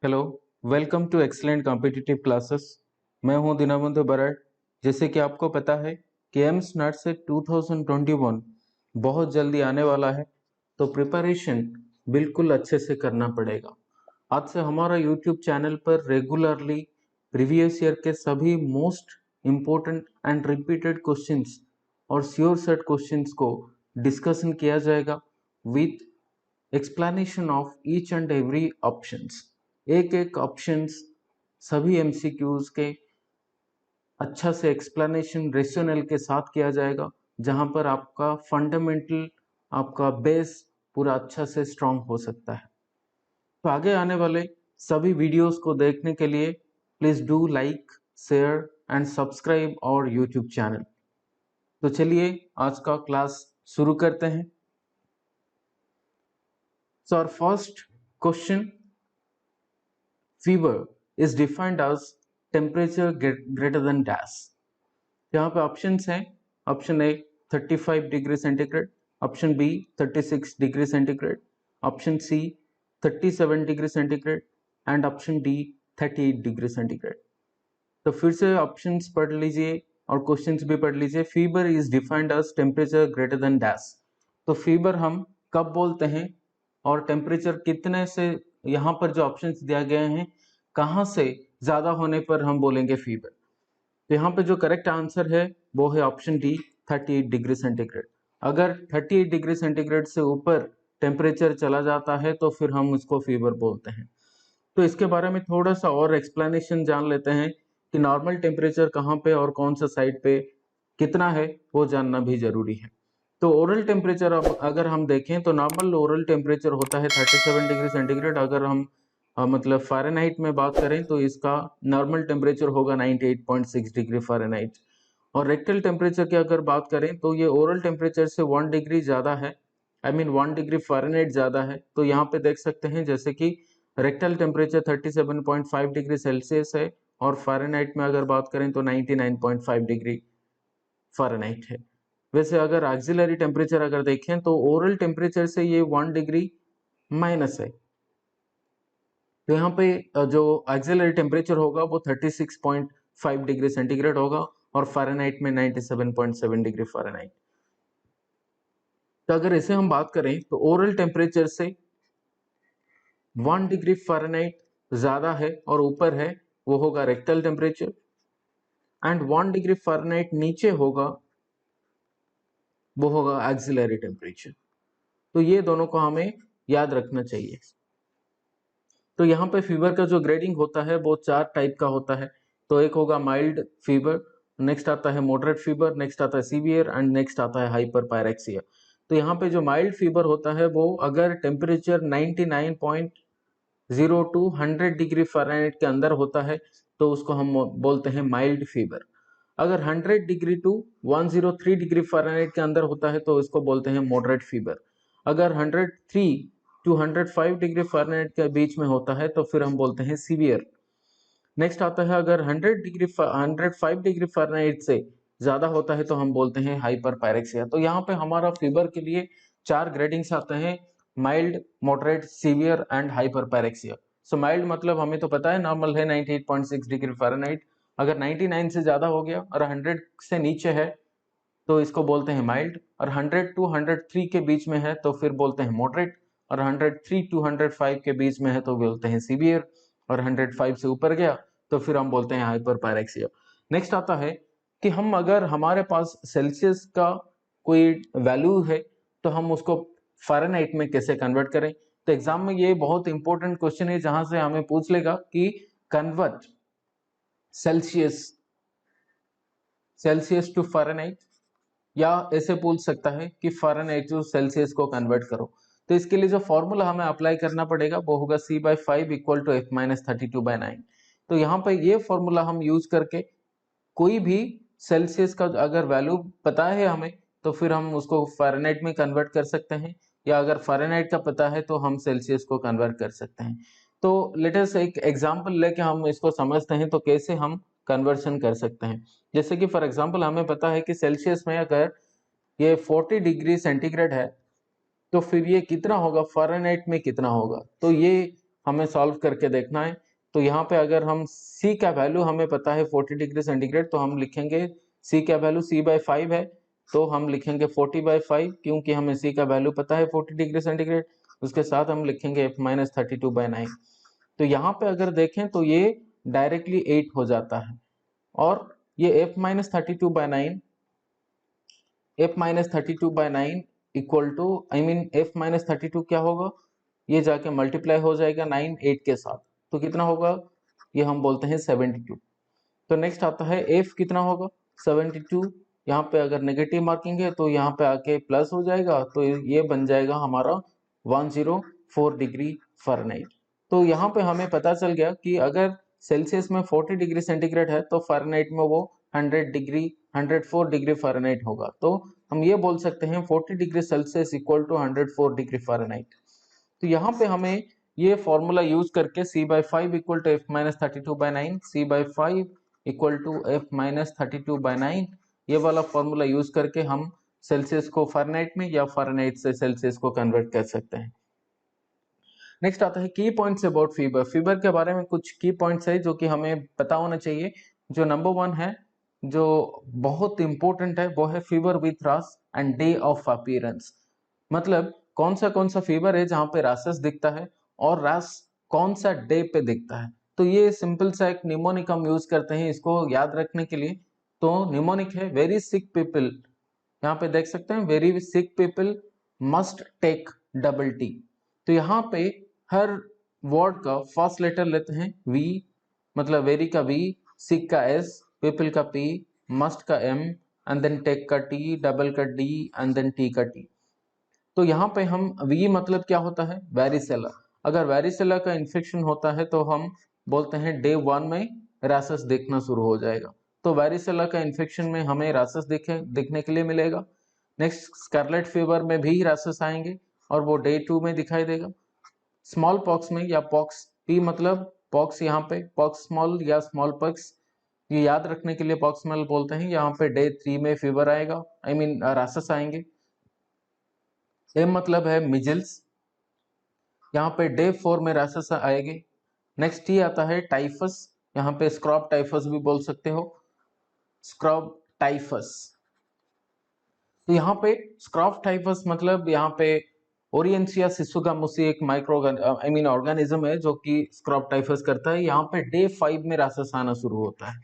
Hello, welcome to excellent competitive classes. मैं हूं दीनबंधु बराड़। जैसे कि आपको पता है कि एम्स नेट से 2021 बहुत जल्दी आने वाला है, तो प्रिपरेशन बिल्कुल अच्छे से करना पड़ेगा। आज से हमारा यूट्यूब चैनल पर रेगुलरली प्रीवियस ईयर के सभी most important and repeated questions और श्योर सेट क्वेश्चंस को डिस्कशन किया जाएगा with explanation of each and every options. एक एक ऑप्शंस सभी एमसीक्यूज के अच्छा से एक्सप्लेनेशन रेशनल के साथ किया जाएगा, जहां पर आपका फंडामेंटल, आपका बेस पूरा अच्छा से स्ट्रांग हो सकता है। तो आगे आने वाले सभी वीडियोस को देखने के लिए please do like, share and subscribe our YouTube channel. तो चलिए आज का क्लास शुरू करते हैं। So our first question, fever is defined as temperature greater than dash। यहाँ पे ऑप्शंस हैं। Option A 35 degree centigrade, option B 36 degree centigrade, option C 37 degree centigrade and option D 38 degree centigrade. तो फिर से options पढ़ लीजिए और questions भी पढ़ लीजिए। Fever is defined as temperature greater than dash. तो फीवर हम कब बोलते हैं और टेम्परेचर कितने से, यहाँ पर जो ऑप्शंस दिया गए हैं कहाँ से ज्यादा होने पर हम बोलेंगे फीवर। तो यहाँ पे जो करेक्ट आंसर है वो है ऑप्शन डी 38 डिग्री सेंटीग्रेड। अगर 38 डिग्री सेंटीग्रेड से ऊपर टेम्परेचर चला जाता है तो फिर हम उसको फीवर बोलते हैं। तो इसके बारे में थोड़ा सा और एक्सप्लेनेशन जान लेते हैं कि नॉर्मल टेम्परेचर कहाँ पे और कौन सा साइड पे कितना है, वो जानना भी जरूरी है। तो ओरल टेम्परेचर अब अगर हम देखें तो नॉर्मल ओरल टेम्परेचर होता है 37 डिग्री सेंटीग्रेड। अगर हम मतलब फ़ारेनहाइट में बात करें तो इसका नॉर्मल टेम्परेचर होगा 98.6 डिग्री फ़ारेनहाइट। और रेक्टल टेम्परेचर की अगर बात करें तो ये ओरल टेम्परेचर से 1 डिग्री ज़्यादा है, आई मीन 1 डिग्री फ़ारेनहाइट ज़्यादा है। तो यहाँ पे देख सकते हैं जैसे कि रेक्टल टेम्परेचर 37.5 डिग्री सेल्सियस है और फ़ारेनहाइट में अगर बात करें तो 99.5 डिग्री फ़ारेनहाइट है। वैसे अगर ऑक्सिलरी टेम्परेचर अगर देखें तो ओरल टेम्परेचर से ये 1 डिग्री माइनस है। तो यहाँ पे जो ऑक्सिलरी टेम्परेचर होगा वो 36.5 डिग्री सेंटीग्रेड होगा और फ़ारेनहाइट में 97.7 डिग्री फ़ारेनहाइट। तो अगर इसे हम बात करें तो ओरल टेम्परेचर से 1 डिग्री फ़ारेनहाइट ज्यादा है और ऊपर है वो होगा rectal temperature, and 1 degree Fahrenheit नीचे होगा वो होगा ऑक्सिलरी टेम्परेचर। तो ये दोनों को हमें याद रखना चाहिए। तो यहाँ पे फीवर का जो ग्रेडिंग होता है वो 4 टाइप का होता है। तो एक होगा माइल्ड फीवर, नेक्स्ट आता है मॉडरेट फीवर, नेक्स्ट आता है सीवियर एंड नेक्स्ट आता है हाइपर पायरेक्सिया। तो यहाँ पे जो माइल्ड फीवर होता है वो अगर टेम्परेचर 99.0 टू 100 डिग्री फ़ारेनहाइट के अंदर होता है तो उसको हम बोलते हैं माइल्ड फीवर। अगर 100 डिग्री टू 103 डिग्री फ़ारेनहाइट के अंदर होता है तो इसको बोलते हैं मॉडरेट फीवर। अगर 103 टू 105 डिग्री फ़ारेनहाइट के बीच में होता है तो फिर हम बोलते हैं सीवियर। नेक्स्ट आता है अगर 105 डिग्री फ़ारेनहाइट से ज्यादा होता है तो हम बोलते हैं हाइपर पायरेक्सिया। तो यहाँ पे हमारा फीवर के लिए 4 ग्रेडिंग्स आते हैं, mild, moderate, severe and hyper pyrexia. So mild मतलब हमें तो पता है नॉर्मल है 98.6 डिग्री फ़ारेनहाइट। अगर 99 से ज्यादा हो गया और 100 से नीचे है तो इसको बोलते हैं माइल्ड, और 100 टू 103 के बीच में है तो फिर बोलते हैं मॉडरेट, और 103 टू 105 के बीच में है तो बोलते हैं सीवियर, और 105 से ऊपर गया तो फिर हम बोलते हैं हाइपर पायरेक्सिया। नेक्स्ट आता है कि हम अगर हमारे पास सेल्सियस का कोई वैल्यू है तो हम उसको फ़ारेनहाइट में कैसे कन्वर्ट करें। तो एग्जाम में ये बहुत इंपॉर्टेंट क्वेश्चन है जहां से हमें पूछ लेगा कि convert Celsius Celsius to Fahrenheit, या ऐसे पूछ सकता है कि फ़ारेनहाइट टू सेल्सियस को कन्वर्ट करो। तो इसके लिए जो फॉर्मूला हमें अप्लाई करना पड़ेगा वो होगा C/5 इक्वल टू F-32/9। तो यहाँ पर ये फॉर्मूला हम यूज करके कोई भी सेल्सियस का अगर वैल्यू पता है हमें तो फिर हम उसको फ़ारेनहाइट में कन्वर्ट कर सकते हैं, या अगर फ़ारेनहाइट का पता है तो हम सेल्सियस को कन्वर्ट कर सकते हैं। तो लेट अस एक एग्जांपल लेके हम इसको समझते हैं तो कैसे हम कन्वर्शन कर सकते हैं। जैसे कि फॉर एग्जांपल हमें पता है कि सेल्सियस में अगर ये 40 डिग्री सेंटीग्रेड है तो फिर ये कितना होगा फ़ारेनहाइट में कितना होगा। तो ये हमें सॉल्व करके देखना है। तो यहाँ पे अगर हम C का वैल्यू हमें पता है 40 डिग्री सेंटीग्रेड, तो हम लिखेंगे C का वैल्यू C/5 है, तो हम लिखेंगे 40/5, क्योंकि हमें C का वैल्यू पता है 40 डिग्री सेंटीग्रेड। उसके साथ हम लिखेंगे F-32/9। तो यहाँ पे अगर देखें तो ये डायरेक्टली 8 हो जाता है, और ये F-32/9 इक्वल टू F-32 क्या होगा, ये जाके मल्टीप्लाई हो जाएगा 9 8 के साथ, तो कितना होगा, ये हम बोलते हैं 72। तो नेक्स्ट आता है F कितना होगा 72, यहाँ पे अगर नेगेटिव मार्किंग है तो यहाँ पे आके प्लस हो जाएगा, तो ये बन जाएगा हमारा 104 डिग्री फ़ारेनहाइट। तो यहाँ पे हमें पता चल गया कि अगर सेल्सियस में 40 डिग्री सेंटीग्रेड है तो फ़ारेनहाइट में वो 104 डिग्री फ़ारेनहाइट होगा। तो हम ये बोल सकते हैं 40 degree Celsius equal to 104 degree Fahrenheit. तो यहाँ पे हमें ये फॉर्मूला यूज करके C/5 equal to F-32/9, C/5 equal to F-32/9, ये वाला फॉर्मूला यूज करके हम सेल्सियस को फ़ारेनहाइट में या फ़ारेनहाइट से सेल्सियस को कन्वर्ट कर सकते हैं। नेक्स्ट आता है की पॉइंट्स अबाउट फीवर। फीवर के बारे में कुछ की पॉइंट्स है जो कि हमें पता होना चाहिए। जो नंबर 1 है, जो बहुत इंपॉर्टेंट है, वो है fever with rash and day of appearance. मतलब कौन सा फीवर है जहाँ पे रैशेस दिखता है और रैश कौन सा डे पे दिखता है। तो ये सिंपल सा एक निमोनिक हम यूज करते हैं इसको याद रखने के लिए। तो निमोनिक है वेरी सिक पीपल, यहाँ पे देख सकते हैं very sick people must take double T. तो यहाँ पे हर वर्ड का फर्स्ट लेटर लेते हैं वी, मतलब वेरी का वी, सिक का एस, पीपल का पी, मस्ट का एम, एंड देन टेक का टी, डबल का डी, एंड देन टी का टी। तो यहाँ पे हम वी मतलब क्या होता है, वेरिसेला। अगर वेरिसेला का इन्फेक्शन होता है तो हम बोलते हैं डे 1 में रैशेस दिखना शुरू हो जाएगा। तो वेरिसेला का इन्फेक्शन में हमें रैशेस दिखने के लिए मिलेगा। नेक्स्ट स्कारलेट फीवर में भी रैशेस आएंगे और वो डे 2 में दिखाई देगा। स्मॉल पॉक्स में या पॉक्स, पी मतलब पॉक्स, यहाँ पे पॉक्स स्मॉल या स्मॉल पॉक्स, ये याद रखने के लिए पॉक्स स्मॉल बोलते हैं। यहाँ पे डे 3 में फीवर आएगा, रैशेस आएंगे। एम मतलब है मिजल्स, यहाँ पे डे 4 में रैशेस आएंगे। नेक्स्ट ये आता है टाइफस, यहाँ पे स्क्रॉब टाइफस भी बोल सकते हो, स्क्रॉब टाइफस। तो यहाँ पे स्क्रॉब टाइफस मतलब यहाँ पे ओरिएंसिया सिसुगामुसी एक माइक्रो ऑर्गेनिज्म है जो कि स्क्रॉब टाइफस करता है। यहाँ पे डे 5 में रैशेस आना शुरू होता है।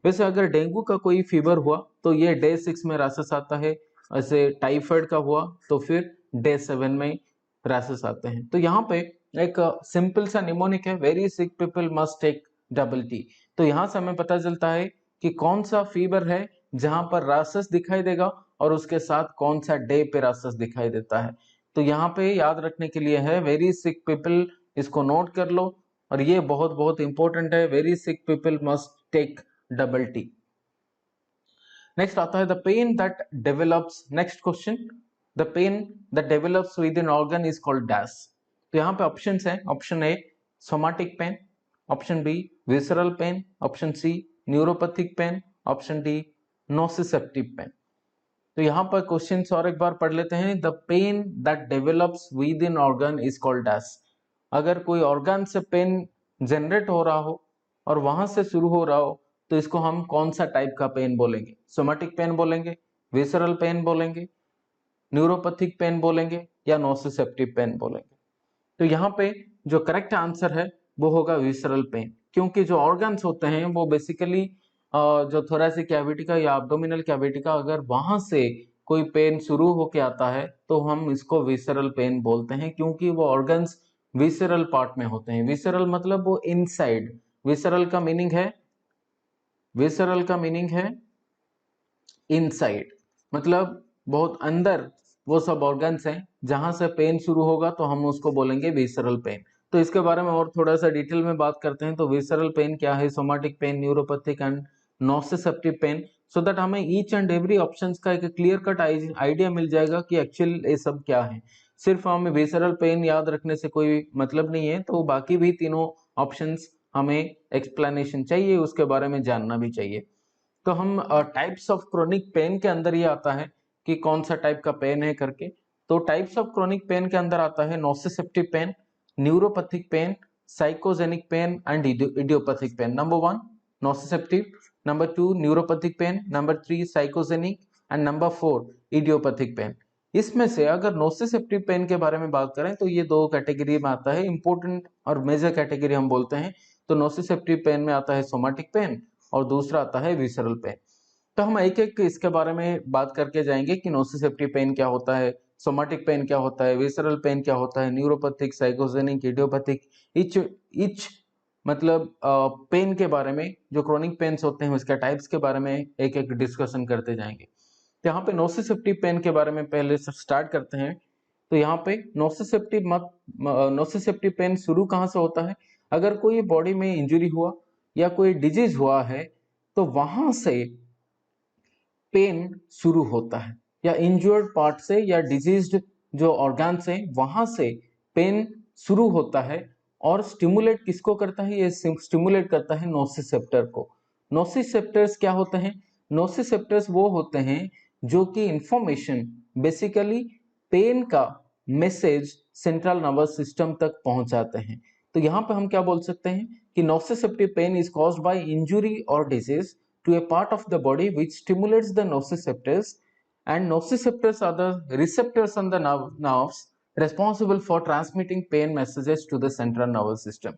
वैसे अगर डेंगू का कोई फीवर हुआ तो ये डे 6 में रैशेस आता है। ऐसे टाइफाइड का हुआ तो फिर डे 7 में रैशेस आते हैं। तो यहाँ पे एक सिंपल सा निमोनिक है, very sick people must take double T. तो यहाँ से हमें पता चलता है कि कौन सा फीवर है जहां पर रैशेस दिखाई देगा और उसके साथ कौन सा डे पे रैशेस दिखाई देता है। तो यहाँ पे याद रखने के लिए है वेरी सिक पीपल, इसको नोट कर लो, और ये बहुत बहुत इंपॉर्टेंट है, very sick people must take double T. Next आता है the pain that develops. Next question, the pain that develops with an organ is called dash. तो यहाँ पे ऑप्शंस हैं, option A somatic pain, option B visceral pain, option C neuropathic pain, option D nociceptive pain. तो यहाँ पर question और एक बार पढ़ लेते हैं। The pain that develops within organ is called dash. अगर कोई ऑर्गन से पेन जनरेट हो रहा हो और वहां से शुरू हो रहा हो तो इसको हम कौन सा टाइप का पेन बोलेंगे, सोमैटिक पेन बोलेंगे, विसरल पेन बोलेंगे, न्यूरोपैथिक पेन बोलेंगे, या नोसिसेप्टिव पेन बोलेंगे। तो यहाँ पे जो करेक्ट आंसर है वो होगा विसरल पेन, क्योंकि जो ऑर्गन्स होते हैं वो बेसिकली जो थोरेसिक कैविटी का या एब्डोमिनल कैविटी का, अगर वहां से कोई पेन शुरू होके आता है तो हम इसको विसरल पेन बोलते हैं, क्योंकि वो ऑर्गन्स विसरल पार्ट में होते हैं। विसरल मतलब वो इनसाइड, विसरल का मीनिंग है, विसरल का मीनिंग है इनसाइड, मतलब बहुत अंदर वो सब ऑर्गन्स हैं जहां से पेन शुरू होगा तो हम उसको बोलेंगे विसरल पेन। तो इसके बारे में और थोड़ा सा डिटेल में बात करते हैं। तो विसरल पेन क्या है, somatic pain, neuropathic and nociceptive pain, so that हमें ईच एंड एवरी ऑप्शंस का एक क्लियर कट आइडिया मिल जाएगा कि एक्चुअल ये सब क्या है। सिर्फ हमें विसरल पेन याद रखने से कोई मतलब नहीं है, तो बाकी भी तीनों ऑप्शंस हमें एक्सप्लेनेशन चाहिए, उसके बारे में जानना भी चाहिए। तो हम टाइप्स ऑफ क्रोनिक पेन के अंदर ये आता है कि कौन सा टाइप का पेन है करके। तो टाइप्स ऑफ क्रोनिक पेन के अंदर आता है nociceptive pain, neuropathic pain, psychogenic pain and idiopathic pain. Number 1 nociceptive, number 2 neuropathic pain, number 3 psychogenic and number 4 idiopathic pain. इसमें से अगर नोसिसेप्टिव पेन के बारे में बात करें तो ये दो कैटेगरी में आता है, इंपॉर्टेंट और मेजर कैटेगरी हम बोलते हैं। तो नोसिसेप्टिव पेन में आता है सोमैटिक पेन और दूसरा आता है विसरल पेन। तो हम एक एक इसके बारे में बात करके जाएंगे कि नोसिसेप्टिव पेन क्या होता है, सोमैटिक पेन क्या होता है, विसरल पेन क्या होता है, न्यूरोपैथिक, साइकोजेनिक, इडियोपैथिक, इच मतलब पेन के बारे में, जो क्रोनिक पेन्स होते हैं उसके टाइप्स के बारे में एक एक डिस्कशन करते जाएंगे। तो यहाँ पे नोसिसेप्टिव पेन के बारे में पहले से स्टार्ट करते हैं। तो यहाँ पे नोसिसेप्टिव पेन शुरू कहाँ से होता है? अगर कोई बॉडी में इंजरी हुआ या कोई डिजीज हुआ है तो वहां से पेन शुरू होता है, या इंजर्ड पार्ट से या डिजीज्ड जो ऑर्गन से वहां से पेन शुरू होता है। और स्टिमुलेट किसको करता है? ये स्टिमुलेट करता है नोसिसेप्टर को। नोसिसेप्टर्स क्या होते हैं? नोसिसेप्टर्स वो होते हैं जो कि इंफॉर्मेशन, बेसिकली पेन का मैसेज सेंट्रल नर्वस सिस्टम तक पहुंचाते हैं। तो यहाँ पे हम क्या बोल सकते हैं कि nociceptive pain is caused by injury और disease to a part of the body which stimulates the nociceptors, and nociceptors are the receptors on the nerves responsible for transmitting pain messages to the central nervous system।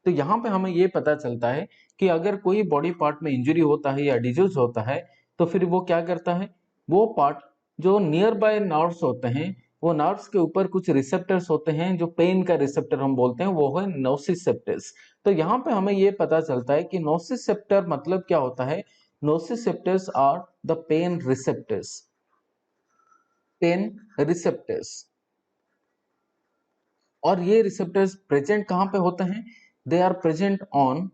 तो यहाँ पे हमें ये पता चलता है कि अगर कोई बॉडी पार्ट में इंजरी होता है या डिजीज होता है तो फिर वो क्या करता है, वो पार्ट जो नियर बाय नर्व्स होते हैं, वो नर्व्स के ऊपर कुछ रिसेप्टर्स होते हैं, जो पेन का रिसेप्टर हम बोलते हैं, वो है नोसिसेप्टर्स। तो यहाँ पे हमें ये पता चलता है कि नोसिसेप्टर मतलब क्या होता है? Nociceptors are the pain receptors, pain receptors. और ये रिसेप्टर्स प्रेजेंट कहां पे होते हैं? They are present on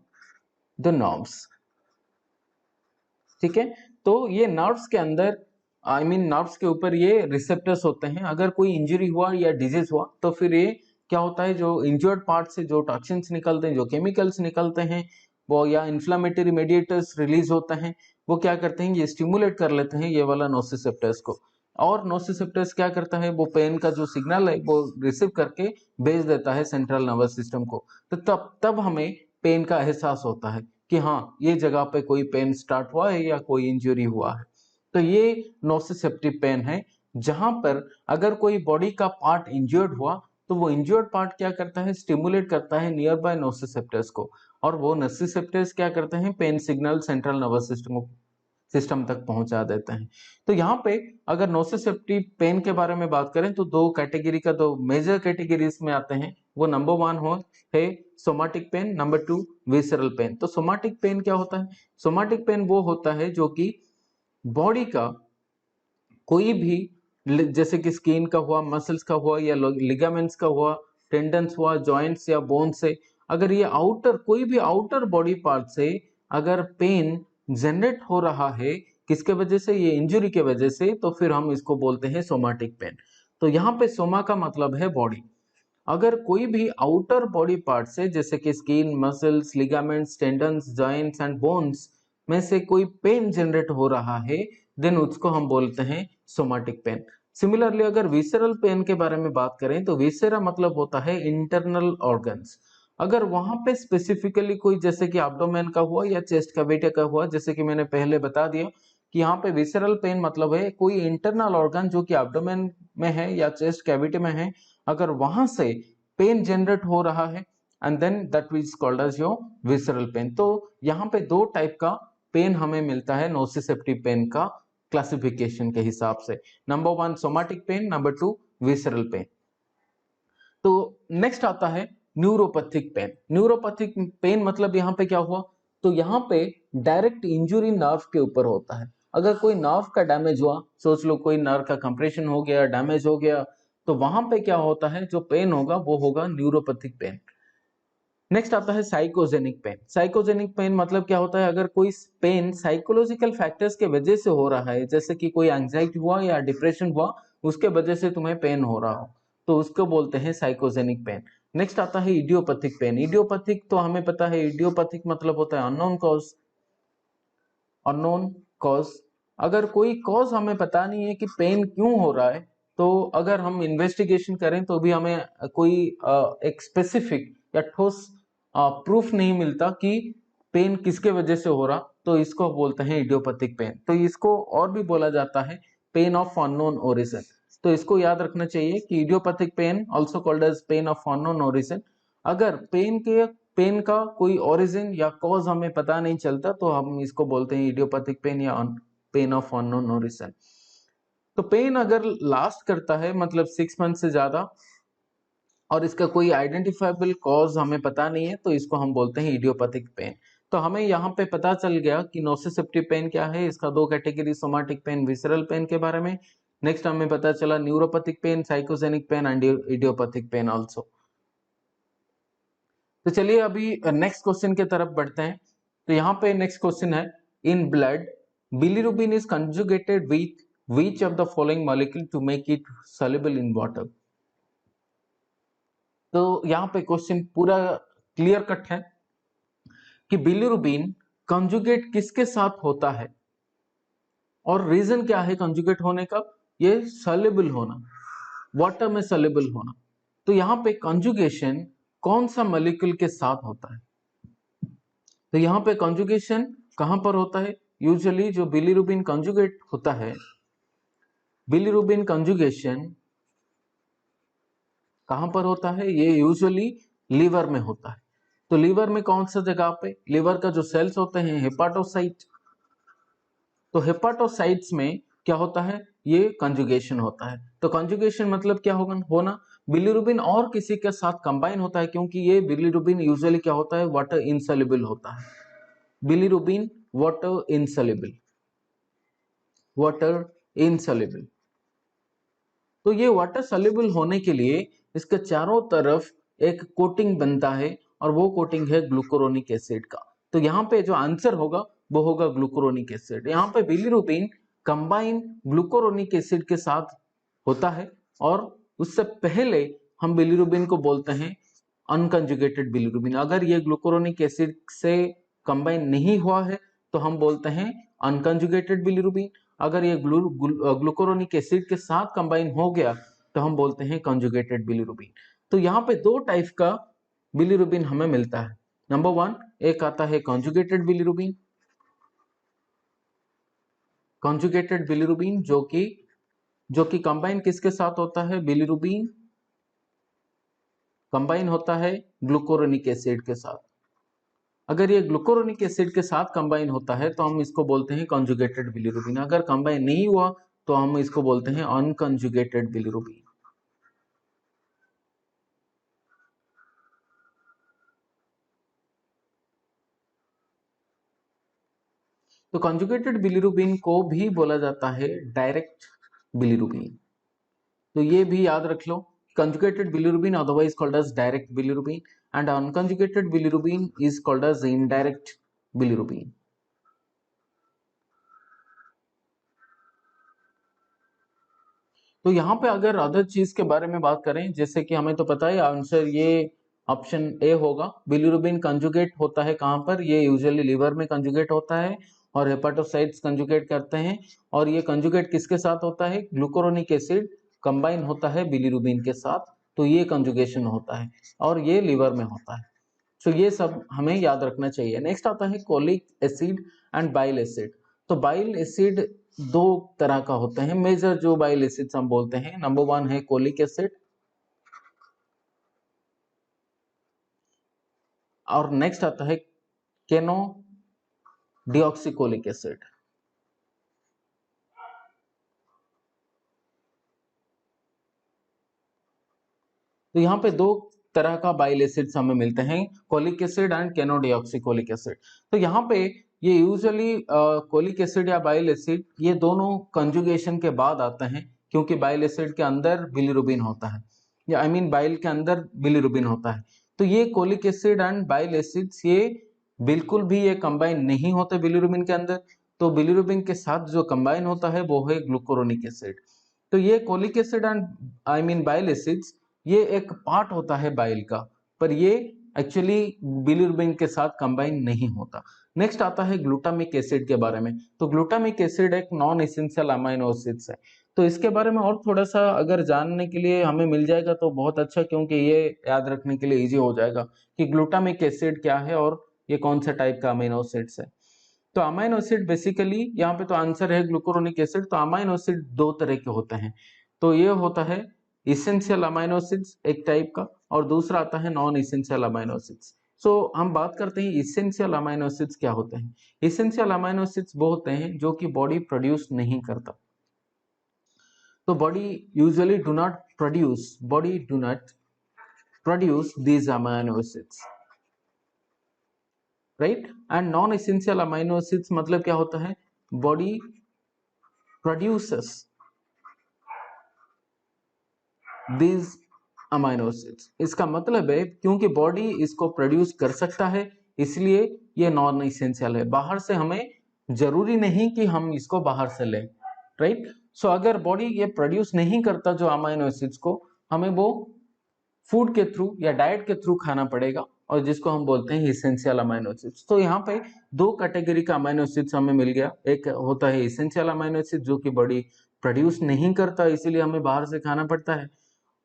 the nerves. ठीक है, तो ये नर्व्स के अंदर, आई मीन नर्व्स के ऊपर ये रिसेप्टर्स होते हैं। अगर कोई इंजरी हुआ या डिजीज हुआ तो फिर ये क्या होता है, जो इंजर्ड पार्ट से जो टॉक्सिन्स निकलते हैं, जो केमिकल्स निकलते हैं, वो या इन्फ्लामेटरी मेडिएटर्स रिलीज होते हैं, वो क्या करते हैं, ये स्टिमुलेट कर लेते हैं ये वाला नोसिसेप्टर्स को। और नोसिसेप्टर्स क्या करता है, वो पेन का जो सिग्नल है वो रिसीव करके भेज देता है सेंट्रल नर्वस सिस्टम को। तो तब हमें पेन का एहसास होता है कि हाँ ये जगह पे कोई पेन स्टार्ट हुआ है या कोई इंजरी हुआ है। तो ये नोसिसेप्टिव पेन है, जहां पर अगर कोई बॉडी का पार्ट इंजर्ड हुआ तो वो इंजर्ड पार्ट क्या करता है, स्टिमुलेट करता है नियर बाय नोसिसेप्टर्स को, और वो नोसिसेप्टर्स क्या करते हैं, pen signal central nervous system तक पहुंचा देते हैं। तो यहाँ पे अगर नोसिसेप्टिव पेन के बारे में बात करें तो दो कैटेगरी का, दो मेजर कैटेगरीज में आते हैं। वो नंबर 1 है somatic pain, number 2 visceral pain. तो सोमैटिक पेन क्या होता है? सोमैटिक पेन वो होता है जो कि बॉडी का कोई भी, जैसे कि स्किन का हुआ, मसल्स का हुआ, या लिगामेंट्स का हुआ, टेंडन्स हुआ, जॉइंट्स या बोन से, अगर ये आउटर कोई भी आउटर बॉडी पार्ट से अगर पेन जनरेट हो रहा है, किसके वजह से, ये इंजरी के वजह से, तो फिर हम इसको बोलते हैं सोमैटिक पेन। तो यहाँ पे सोमा का मतलब है बॉडी। अगर कोई भी आउटर बॉडी पार्ट से, जैसे कि skin, muscles, ligaments, tendons, joints and bones में से कोई पेन जनरेट हो रहा है, देन उसको हम बोलते हैं सोमैटिक पेन। सिमिलरली अगर विसरल पेन के बारे में बात करें तो विसेरा मतलब होता है इंटरनल ऑर्गन्स। अगर वहां पे स्पेसिफिकली कोई, जैसे कि एब्डोमेन का हुआ या चेस्ट कैविटी का हुआ, जैसे कि मैंने पहले बता दिया कि यहाँ पे विसरल पेन मतलब है कोई इंटरनल ऑर्गन जो कि एब्डोमेन में है या चेस्ट कैविटी में है, अगर वहां से पेन जनरेट हो रहा है, and then that is called as your visceral pain. तो यहाँ पे दो टाइप का पेन हमें मिलता है नोसिसेप्टिव पेन का क्लासिफिकेशन के हिसाब से। Number 1 somatic pain, number 2 visceral pain. तो नेक्स्ट आता है न्यूरोपैथिक पेन। न्यूरोपैथिक पेन मतलब यहाँ पे क्या हुआ, तो यहाँ पे डायरेक्ट इंजुरी नर्व के ऊपर होता है। अगर कोई नर्व का डैमेज हुआ, सोच लो कोई नर्व का कंप्रेशन हो गया, डैमेज हो गया, तो वहां पे क्या होता है, जो पेन होगा वो होगा न्यूरोपैथिक पेन। नेक्स्ट आता है साइकोजेनिक पेन। साइकोजेनिक पेन मतलब क्या होता है, अगर कोई पेन साइकोलॉजिकल फैक्टर्स के वजह से हो रहा है, जैसे कि कोई एंजाइटी हुआ या डिप्रेशन हुआ, उसके वजह से तुम्हें पेन हो रहा हो, तो उसको बोलते हैं साइकोजेनिक पेन। नेक्स्ट आता है इडियोपैथिक पेन। इडियोपैथिक तो हमें पता है, इडियोपैथिक मतलब होता है अननोन कॉज। अननोन कॉज, अगर कोई कॉज हमें पता नहीं है कि पेन क्यों हो रहा है, तो अगर हम इन्वेस्टिगेशन करें तो भी हमें कोई एक स्पेसिफिक या ठोस प्रूफ नहीं मिलता कि पेन किसके वजह से हो रहा, तो इसको बोलते हैं इडियोपैथिक पेन। तो इसको और भी बोला जाता है पेन ऑफ अननोन ओरिजिन। तो इसको याद रखना चाहिए कि idiopathic pain also called as pain of unknown origin. अगर पेन का कोई ओरिजिन या कॉज हमें पता नहीं चलता तो हम इसको बोलते हैं इडियोपैथिक पेन या पेन ऑफ अननोन ओरिजिन। तो पेन अगर लास्ट करता है मतलब 6 मंथ से ज्यादा और इसका कोई आइडेंटिफाइबल कॉज हमें पता नहीं है तो इसको हम बोलते हैं इडियोपैथिक पेन। तो हमें यहाँ पे पता चल गया कि नोसिसेप्टिव पेन क्या है, इसका दो category, somatic pain, visceral pain के बारे में। नेक्स्ट हमें पता चला neuropathic pain, psychogenic pain and idiopathic pain also. तो चलिए अभी नेक्स्ट क्वेश्चन की तरफ बढ़ते हैं। तो यहाँ पे नेक्स्ट क्वेश्चन है, in blood bilirubin is conjugated with which of the following molecule to make it soluble in water। तो यहाँ पे क्वेश्चन पूरा क्लियर कट है कि बिलीरुबिन कंजुगेट किसके साथ होता है और रीजन क्या है कंजुगेट होने का, ये सॉल्युबल होना, वाटर में सॉल्युबल होना। तो यहाँ पे कंजुगेशन कौन सा मॉलिक्यूल के साथ होता है, तो यहाँ पे कंजुगेशन कहां पर होता है, यूजुअली जो बिलीरुबिन कंजुगेट होता है, बिलीरुबिन कंजुगेशन कहां पर होता है, ये यूजुअली लीवर में होता है। तो लीवर में कौन सा जगह पे, लीवर का जो सेल्स होते हैं हेपाटोसाइट, तो हेपाटोसाइट्स में क्या होता है, ये कंजुगेशन होता है। तो कंजुगेशन मतलब क्या होना, बिलीरुबिन और किसी के साथ कंबाइन होता है, क्योंकि ये बिलीरुबिन यूजुअली क्या होता है, वाटर इनसॉल्युबल होता है। Bilirubin water insoluble, water insoluble. तो ये वाटर सॉल्युबल होने के लिए इसके चारों तरफ एक कोटिंग बनता है और वो कोटिंग है ग्लूकुरोनिक एसिड का। तो यहाँ पे जो आंसर होगा वो होगा ग्लूकुरोनिक एसिड। यहाँ पे बिलीरुबिन कंबाइन ग्लूकुरोनिक एसिड के साथ होता है और उससे पहले हम बिलीरुबिन को बोलते हैं अनकंजुगेटेड बिलीरुबिन। अगर ये ग्लूकुरोनिक एसिड से कंबाइन नहीं हुआ है तो हम बोलते हैं अनकंजुगेटेड बिलीरुबिन। अगर ये ग्लूकुरोनिक एसिड के साथ कंबाइन हो गया तो हम बोलते हैं कंजुगेटेड बिलीरुबिन। तो यहाँ पे दो टाइप का बिलीरुबिन हमें मिलता है। नंबर 1 एक आता है कंजुगेटेड बिलीरुबिन, कंजुगेटेड बिलीरुबिन जो कि कंबाइन किसके साथ होता है, बिलीरुबिन कंबाइन होता है ग्लूकुरोनिक एसिड के साथ। अगर ये ग्लूकुरोनिक एसिड के साथ कंबाइन होता है तो हम इसको बोलते हैं कंजुगेटेड बिलीरुबिन। अगर कंबाइन नहीं हुआ तो हम इसको बोलते हैं अनकंजुगेटेड बिलीरुबिन। तो कंजुगेटेड बिलीरुबिन को भी बोला जाता है डायरेक्ट बिलीरुबिन। तो ये भी याद रख लो, conjugated bilirubin otherwise called as direct bilirubin and unconjugated bilirubin is called as indirect bilirubin। तो यहाँ पे अगर अदर चीज के बारे में बात करें, जैसे कि हमें तो पता है आंसर ये ऑप्शन ए होगा, बिलीरुबिन कंजुगेट होता है कहां पर, ये यूजुअली लीवर में कंजुगेट होता है और हेपाटोसाइट्स कंजुगेट करते हैं। और ये कंजुगेट किसके साथ होता है, ग्लूकुरोनिक एसिड कंबाइन होता है बिलीरुबिन के साथ, तो ये कंजुगेशन होता है और ये लीवर में होता है। तो ये सब हमें याद रखना चाहिए। नेक्स्ट आता है colic acid and bile acid. तो बाइल एसिड दो तरह का होते हैं, मेजर जो बाइल एसिड्स हम बोलते हैं, नंबर 1 है कोलिक एसिड और नेक्स्ट आता है केनो डिऑक्सीकोलिक एसिड। तो यहाँ पे दो तरह का बाइल एसिड्स हमें मिलते हैं, कोलिक एसिड एंड केनो डिऑक्सीकोलिक एसिड। तो यहाँ पे ये यूजुअली कोलिक एसिड या बाइल एसिड ये दोनों कंजुगेशन के बाद आते हैं, क्योंकि बाइल एसिड के अंदर बिलीरुबिन होता है, या आई मीन बाइल के अंदर बिलीरुबिन होता है। तो ये colic acid and bile acids ये बिल्कुल भी ये कंबाइन नहीं होते बिलीरुबिन के अंदर। तो बिलीरुबिन के साथ जो कंबाइन होता है वो है ग्लूकुरोनिक एसिड। तो ये colic acid and I mean bile acids ये एक पार्ट होता है बाइल का, पर ये एक्चुअली बिलीरुबिन के साथ कंबाइन नहीं होता। नेक्स्ट आता है ग्लूटामिक एसिड के बारे में। तो ग्लूटामिक एसिड एक नॉन एसेंशियल अमाइनो एसिड्स है। तो इसके बारे में और थोड़ा सा अगर जानने के लिए हमें मिल जाएगा तो बहुत अच्छा, क्योंकि ये याद रखने के लिए इजी हो जाएगा कि ग्लूटामिक एसिड क्या है और ये कौन सा टाइप का अमीनो एसिड्स है। तो अमीनो एसिड बेसिकली यहाँ पे तो आंसर है ग्लूकुरोनिक एसिड। तो अमीनो एसिड दो तरह के होते हैं। तो ये होता है इसेंशियल अमीनो एसिड्स एक टाइप का, और दूसरा आता है नॉन इसेंशियल अमीनो एसिड्स। सो हम बात करते हैं इसेंशियल अमीनो एसिड्स क्या होते हैं। इसेंशियल अमीनो एसिड्स वो होते हैं जो कि बॉडी प्रोड्यूस नहीं करता। तो body usually do not produce these amino acids, right? And non essential amino acids मतलब क्या होता है, body produces these amino acids। इसका मतलब है क्योंकि बॉडी इसको प्रोड्यूस कर सकता है इसलिए ये नॉन इसेंशियल है। बाहर से हमें जरूरी नहीं कि हम इसको बाहर से लें, राइट? सो अगर बॉडी ये प्रोड्यूस नहीं करता जो अमीनो एसिड्स को, हमें वो फूड के थ्रू या डाइट के थ्रू खाना पड़ेगा, और जिसको हम बोलते हैं इसेंशियल अमीनो एसिड्स। तो यहाँ पे दो कैटेगरी का अमीनो एसिड्स हमें मिल गया। एक होता है इसेंशियल अमीनो एसिड जो कि बॉडी प्रोड्यूस नहीं करता इसीलिए हमें बाहर से खाना पड़ता है,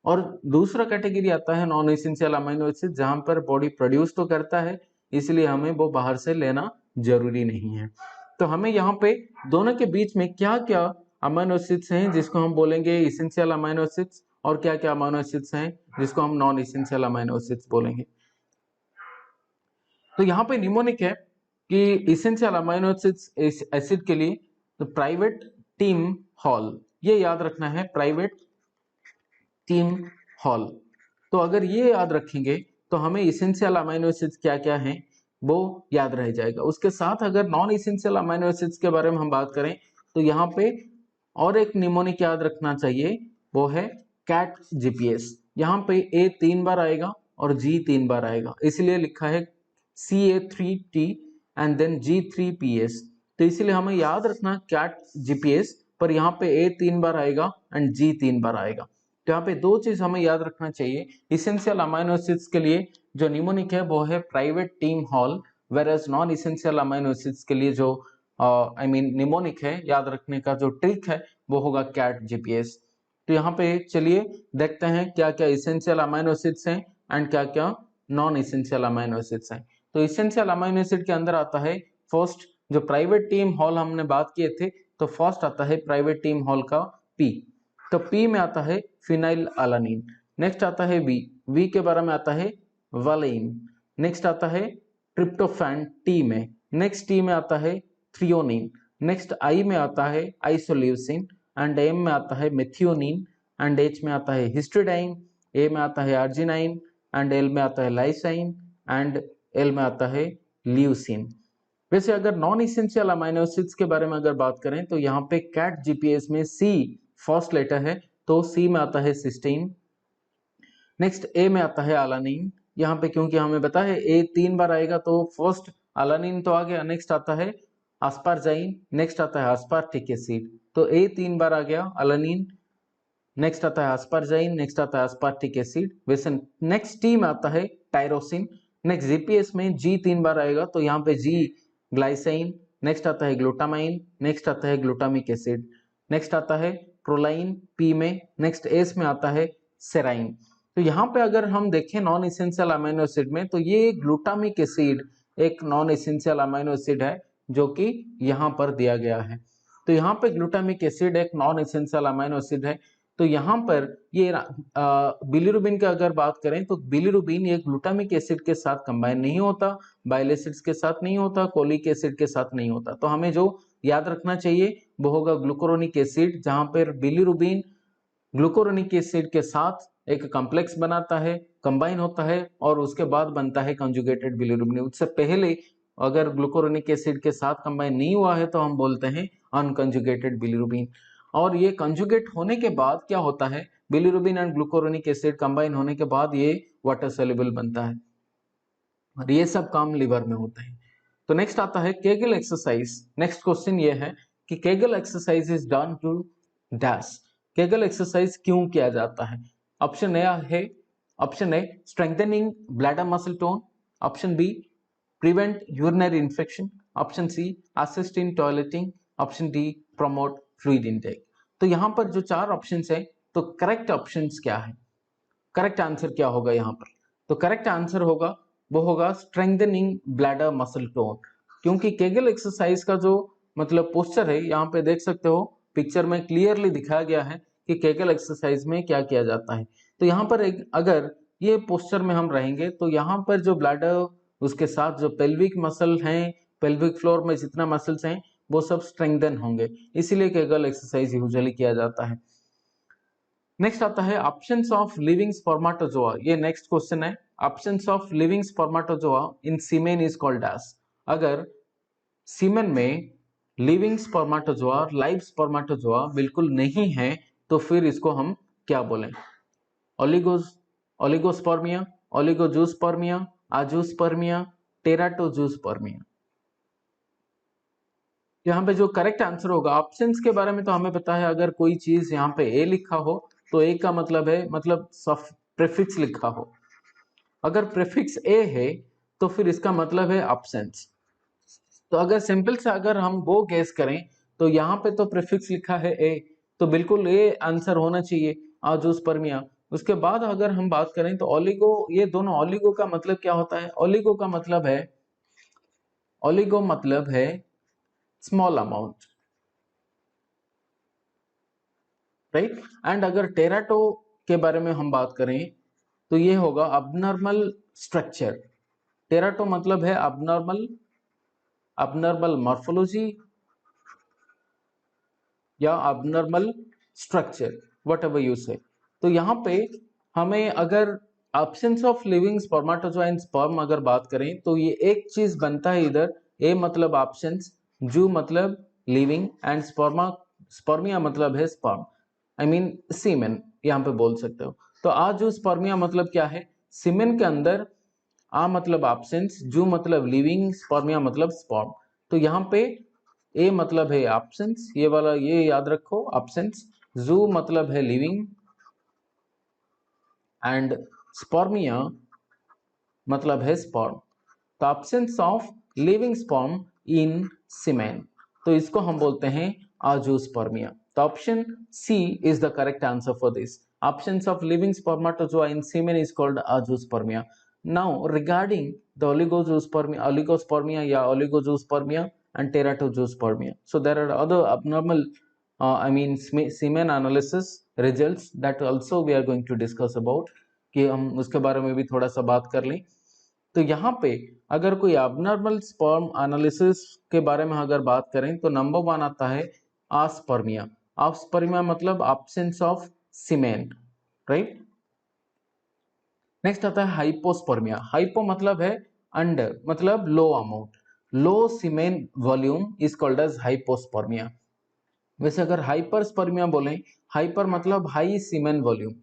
और दूसरा कैटेगरी आता है नॉन एसेंशियल अमीनो एसिड जहां पर बॉडी प्रोड्यूस तो करता है इसलिए हमें वो बाहर से लेना जरूरी नहीं है। तो हमें यहाँ पे दोनों के बीच में क्या क्या अमीनो एसिड्स हैं जिसको हम बोलेंगे इसेंशियल अमीनो एसिड्स, और क्या क्या अमीनो एसिड्स हैं जिसको हम नॉन इसेंशियल अमीनो एसिड्स बोलेंगे। तो यहाँ पे निमोनिक है कि इसेंशियल अमीनो एसिड्स एसिड के लिए तो प्राइवेट टीम हॉल, ये याद रखना है, प्राइवेट टीम हॉल। तो अगर ये याद रखेंगे तो हमें इसेंशियल अमीनो एसिड्स क्या क्या हैं वो याद रह जाएगा। उसके साथ अगर नॉन इसेंशियल अमीनो एसिड्स के बारे में हम बात करें तो यहाँ पे और एक निमोनिक याद रखना चाहिए, वो है कैट जीपीएस। यहाँ पे ए 3 बार आएगा और जी 3 बार आएगा, इसलिए लिखा है CA3T एंड देन G3PS। तो इसलिए हमें याद रखना कैट जीपीएस, पर यहाँ पे ए 3 बार आएगा एंड जी 3 बार आएगा। तो यहाँ पे दो चीज हमें याद रखना चाहिए। इसेंशियल अमीनो एसिड्स के लिए जो निमोनिक है वो है private team hall, whereas non essential amino acids के लिए जो निमोनिक है, याद रखने का जो ट्रिक है वो होगा कैट जीपीएस। तो यहाँ पे चलिए देखते हैं क्या क्या इसेंशियल अमीनो एसिड्स हैं एंड क्या क्या नॉन इसेंशियल अमीनो एसिड्स हैं। तो इसेंशियल अमीनो एसिड के अंदर आता है फर्स्ट, जो प्राइवेट टीम हॉल हमने बात किए थे, तो फर्स्ट आता है प्राइवेट टीम हॉल का पी। तो पी में आता है फिनाइल अलानिन। नेक्स्ट आता है वी के बारे में आता है वालेइन। नेक्स्ट आता है ट्रिप्टोफैन टी में। नेक्स्ट टी में आता है थ्रियोनिन। नेक्स्ट आई में आता है आइसोल्यूसिन एंड एम में आता है मेथियोनिन एंड एच में आता है हिस्टिडाइन। ए में आता है अर्जिनाइन एंड एल में आता है लाइसाइन एंड एल में आता है ल्यूसिन। वैसे अगर नॉन इसेंशियल अमीनो एसिड्स के बारे में अगर बात करें तो यहाँ पे कैट जीपीएस में सी फर्स्ट लेटर है, तो सी में आता है सिस्टीन। नेक्स्ट ए में आता है अलानिन। यहाँ पे क्योंकि हमें पता है ए 3 बार आएगा तो फर्स्ट अलानिन तो आ गया। नेक्स्ट आता है अस्पारजाइन, नेक्स्ट आता है अस्पार्टिक एसिड। तो ए 3 बार आ गया अलानिन, नेक्स्ट आता है अस्पारजाइन, नेक्स्ट आता है अस्पार्टिक एसिड। वैसे नेक्स्ट टी में आता है टायरोसिन। नेक्स्ट जीपीएस में जी 3 बार आएगा तो यहाँ पे जी ग्लाइसाइन। नेक्स्ट आता है ग्लूटामाइन, नेक्स्ट आता है ग्लूटामिक एसिड। नेक्स्ट आता है प्रोलाइन पी में। नेक्स्ट एस में आता है सेराइन। तो यहाँ पे अगर हम देखें नॉन इसेंशियल अमीनो एसिड में तो ये ग्लूटामिक एसिड एक नॉन इसेंशियल अमीनो एसिड है जो कि यहाँ पर दिया गया है। तो यहाँ पे ग्लूटामिक एसिड एक नॉन इसेंशियल अमीनो एसिड है। तो यहाँ पर ये बिलीरुबिन की अगर बात करें तो बिलीरुबिन ये ग्लूटामिक एसिड के साथ कंबाइन नहीं होता, बाइल एसिड्स के साथ नहीं होता, कोलिक एसिड के साथ नहीं होता। तो हमें जो याद रखना चाहिए वो होगा ग्लूकुरोनिक एसिड, जहां पर बिलीरुबिन ग्लूकुरोनिक एसिड के साथ एक कॉम्प्लेक्स बनाता है, कंबाइन होता है और उसके बाद बनता है कंजुगेटेड बिलीरुबिन। उससे पहले अगर ग्लूकुरोनिक एसिड के साथ कंबाइन नहीं हुआ है तो हम बोलते हैं अनकंजुगेटेड बिलीरुबिन। और ये कंजुगेट होने के बाद क्या होता है, बिलीरुबिन एंड ग्लूकुरोनिक एसिड कंबाइन होने के बाद ये वाटर सोल्यूबल बनता है और ये सब काम लिवर में होते हैं। तो नेक्स्ट आता है केगल एक्सरसाइज। नेक्स्ट क्वेश्चन ये है कि Kegel exercise is done to dash. Kegel exercise क्यों किया जाता है? Option A strengthening bladder muscle tone, option B prevent urinary infection, option C assist in toileting, option D promote fluid intake. तो यहाँ पर जो 4 ऑप्शंस है, तो करेक्ट ऑप्शंस क्या है, करेक्ट आंसर क्या होगा यहाँ पर? तो करेक्ट आंसर होगा, वो होगा स्ट्रेंथनिंग ब्लैडर मसल टोन। क्योंकि केगल एक्सरसाइज का जो मतलब पोस्चर है, यहाँ पे देख सकते हो पिक्चर में क्लियरली दिखाया गया है कि केगल एक्सरसाइज में क्या किया जाता है। तो यहाँ पर अगर ये पोस्चर में हम रहेंगे तो यहाँ पर जो ब्लैडर, उसके साथ जो पेल्विक मसल हैं, पेल्विक फ्लोर में जितना मसल्स हैं वो सब स्ट्रेंथन होंगे, इसीलिए केगल एक्सरसाइज यूजुअली किया जाता है। नेक्स्ट आता है ऑप्शंस ऑफ लिविंग स्पर्मेटोजोआ। ये नेक्स्ट क्वेश्चन है, absence of living spermatozoa in semen is called as. अगर सीमेन में लिविंग स्पर्मेटोजोआ, लाइव स्पर्मेटोजोआ बिल्कुल नहीं है तो फिर इसको हम क्या बोलें? ओलिगोस्पर्मिया, ओलिगोजूस्पर्मिया, आजूस्पर्मिया, टेराटोजूस्पर्मिया। यहाँ पे जो करेक्ट आंसर होगा, ऑप्शंस के बारे में तो हमें पता है, अगर कोई चीज यहाँ पे ए लिखा हो तो ए का मतलब है मतलब प्रीफिक्स लिखा हो। अगर प्रीफिक्स ए है तो फिर इसका मतलब है ऑप्शंस। तो अगर सिंपल से अगर हम वो गेस करें तो यहाँ पे तो प्रीफिक्स लिखा है ए, तो बिल्कुल ए आंसर होना चाहिए, आजूस्पर्मिया। उसके बाद अगर हम बात करें तो ओलिगो, ये दोनों, ओलिगो का मतलब क्या होता है? ओलिगो का मतलब है, ओलिगो मतलब है स्मॉल अमाउंट, राइट। एंड अगर टेराटो के बारे में हम बात करें तो ये होगा अबनॉर्मल स्ट्रक्चर। टेराटो मतलब है अबनॉर्मल, अबनॉर्मल मॉर्फोलॉजी या abnormal structure, what ever you से। तो यहाँ पे हमें अगर absence of living spermatozoa in sperm अगर बात करें तो ये एक चीज बनता है इधर, ए मतलब एब्सेंस, जू मतलब लिविंग, एंड स्पर्मिया मतलब है स्पर्म, आई मीन सीमेन यहाँ पे बोल सकते हो। तो आजूस्पर्मिया मतलब क्या है? सीमेन के अंदर आ मतलब एब्सेंस, जू मतलब लिविंग, स्पर्मिया मतलब स्पर्म। तो यहाँ पे ए मतलब है एब्सेंस, ये वाला ये याद रखो एब्सेंस, जू मतलब है लिविंग, एंड स्पर्मिया मतलब है स्पर्म। तो absence of living sperm in semen, तो इसको हम बोलते हैं आजूस्पर्मिया। तो option C is the correct answer for this. Absence of living spermatozoa in semen is called azoospermia. Now regarding the oligospermia या oligozoospermia and teratozoospermia, so there are other abnormal I mean semen analysis results that also we are going to discuss about, कि हम उसके बारे में भी थोड़ा सा बात कर लें। तो यहाँ पे अगर कोई abnormal sperm analysis के बारे में अगर बात करें तो नंबर 1 आता है आस्पर्मिया। आस्पर्मिया मतलब absence of semen, right. Next आता है हाइपोस्पर्मिया। हाइपो मतलब है अंडर, मतलब low amount, low semen volume is called as hypospermia. वैसे अगर हाइपरस्पर्मिया बोलें, हाइपर मतलब हाई सीमेन वॉल्यूम।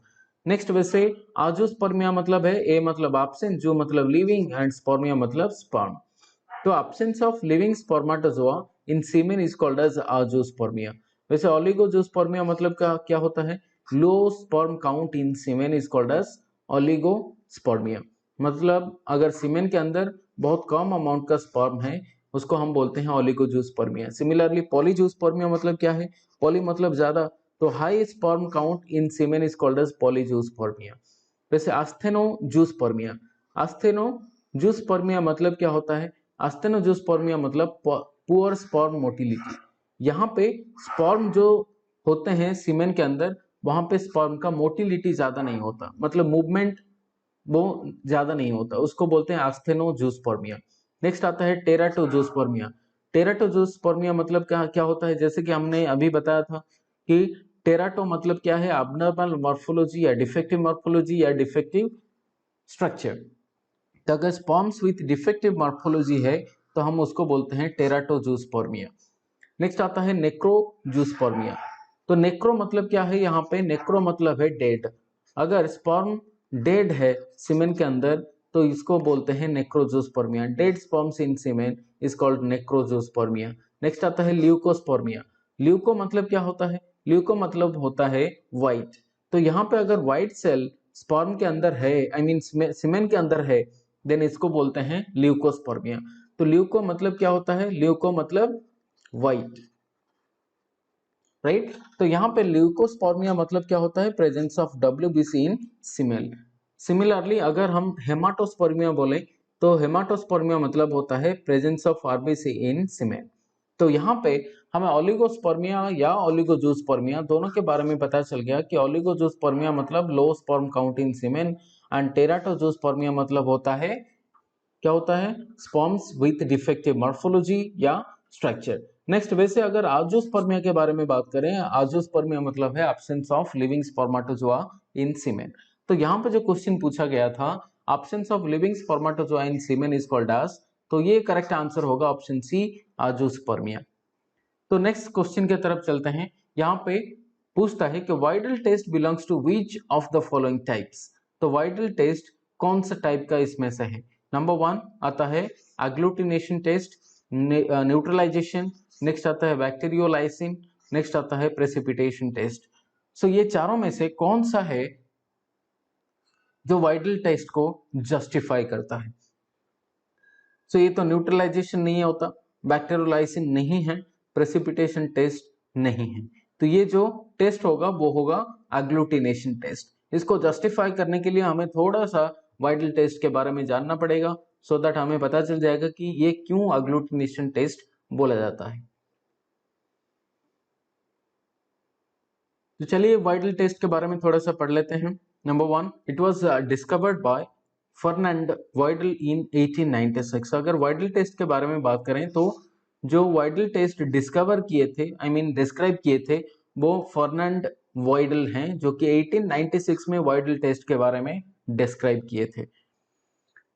नेक्स्ट वैसे आजोस्पर्मिया मतलब है ए मतलब एब्सेंट, जो मतलब लिविंग, एंड स्पर्मिया मतलब स्पर्म। तो absence of living spermatozoa in semen is called as azoospermia. वैसे ओलिगोजोस्पर्मिया मतलब क्या होता है? Low sperm count in semen is called as oligospermia. मतलब अगर सीमेन के अंदर बहुत कम अमाउंट का स्पर्म है उसको हम बोलते हैं ओलिगोजूस्पर्मिया। सिमिलरली पॉलीजूस्पर्मिया मतलब क्या है? पॉली मतलब ज्यादा, तो high sperm count in semen is called as polyzoospermia. वैसे आस्थेनोजूस्पर्मिया, आस्थेनोजूस्पर्मिया मतलब क्या होता है? आस्थेनोजूस्पर्मिया मतलब पुअर स्पर्म मोटिलिटी। यहाँ पे स्पर्म जो होते हैं सीमेन के अंदर, वहां पे स्पर्म का मोटिलिटी ज्यादा नहीं होता, मतलब मूवमेंट वो ज्यादा नहीं होता, उसको बोलते हैं आस्थेनोजूस्पर्मिया। नेक्स्ट आता है टेराटोजूस्पर्मिया। टेराटोजूस्पर्मिया मतलब क्या होता है? जैसे कि हमने अभी बताया था कि टेराटो मतलब क्या है? अबनॉर्मल मॉर्फोलॉजी या डिफेक्टिव मॉर्फोलॉजी या डिफेक्टिव स्ट्रक्चर। तो अगर स्पर्म्स विथ डिफेक्टिव मॉर्फोलॉजी है तो हम उसको बोलते हैं टेराटोजूस्पर्मिया। नेक्स्ट आता है नेक्रोजूस्पर्मिया। तो नेक्रो मतलब क्या है? यहाँ पे नेक्रो मतलब है डेड। अगर स्पर्म डेड है सीमेन के अंदर तो इसको बोलते हैं necrozoospermia. Dead sperms in semen is called necrozoospermia. Next आता है ल्यूकोस्पर्मिया। ल्यूको मतलब क्या होता है? ल्यूको मतलब होता है व्हाइट। तो यहाँ पे अगर व्हाइट सेल स्पर्म के अंदर है, आई मीन सीमेन के अंदर है, देन इसको बोलते हैं ल्यूकोस्पर्मिया। तो ल्यूको मतलब क्या होता है? ल्यूको मतलब व्हाइट। राइट। तो यहाँ पे ल्यूकोस्पर्मिया मतलब क्या होता है, presence of WBC in female. Similarly अगर हम हेमाटोस्पर्मिया बोले तो हेमाटोस्पर्मिया मतलब होता है presence of RBC in female. तो यहाँ पे हमें ओलिगोस्पर्मिया या ओलिगोजूस्पर्मिया दोनों के बारे में पता चल गया कि ओलिगोजूस्पर्मिया मतलब low sperm count in semen and teratozoospermia मतलब होता है, क्या होता है, स्पर्म्स विथ डिफेक्टिव मॉर्फोलॉजी या स्ट्रक्चर। नेक्स्ट, वैसे अगर आजोस्पर्मिया के बारे में बात करें, आजोस्पर्मिया मतलब है absence of living spermatozoa in semen. तो यहाँ पे जो क्वेश्चन पूछा गया था, absence of living spermatozoa in semen is called as, तो ये करेक्ट आंसर होगा ऑप्शन सी, आजोस्पर्मिया। तो नेक्स्ट क्वेश्चन की तरफ चलते हैं। यहाँ पे पूछता है कि Widal test belongs to which of the following types. तो वाइडल टेस्ट कौन सा टाइप का इसमें से है। नंबर 1 आता है एग्लूटिनेशन टेस्ट, न्यूट्रलाइजेशन, नेक्स्ट आता है बैक्टीरियोलाइसिन, नेक्स्ट आता है प्रेसिपिटेशन टेस्ट। सो ये चारों में से कौन सा है जो वाइडल टेस्ट को जस्टिफाई करता है। सो ये तो न्यूट्रलाइजेशन नहीं होता, बैक्टीरियोलाइसिन नहीं है, प्रेसिपिटेशन टेस्ट नहीं है, तो ये जो टेस्ट होगा वो होगा एग्लूटिनेशन टेस्ट। इसको जस्टिफाई करने के लिए हमें थोड़ा सा वाइडल टेस्ट के बारे में जानना पड़ेगा, सो दैट हमें पता चल जाएगा कि ये क्यों एग्लूटिनेशन टेस्ट बोला जाता है। तो चलिए वाइडल टेस्ट के बारे में थोड़ा सा पढ़ लेते हैं। Number 1, it was discovered by Fernand Widal in 1896। अगर वाइडल टेस्ट के बारे में बात करें तो जो वाइडल टेस्ट डिस्कवर किए थे, आई मीन डिस्क्राइब किए थे, वो फर्नांड वाइडल हैं, जो कि 1896 में वाइडल टेस्ट के बारे में डिस्क्राइब किए थे।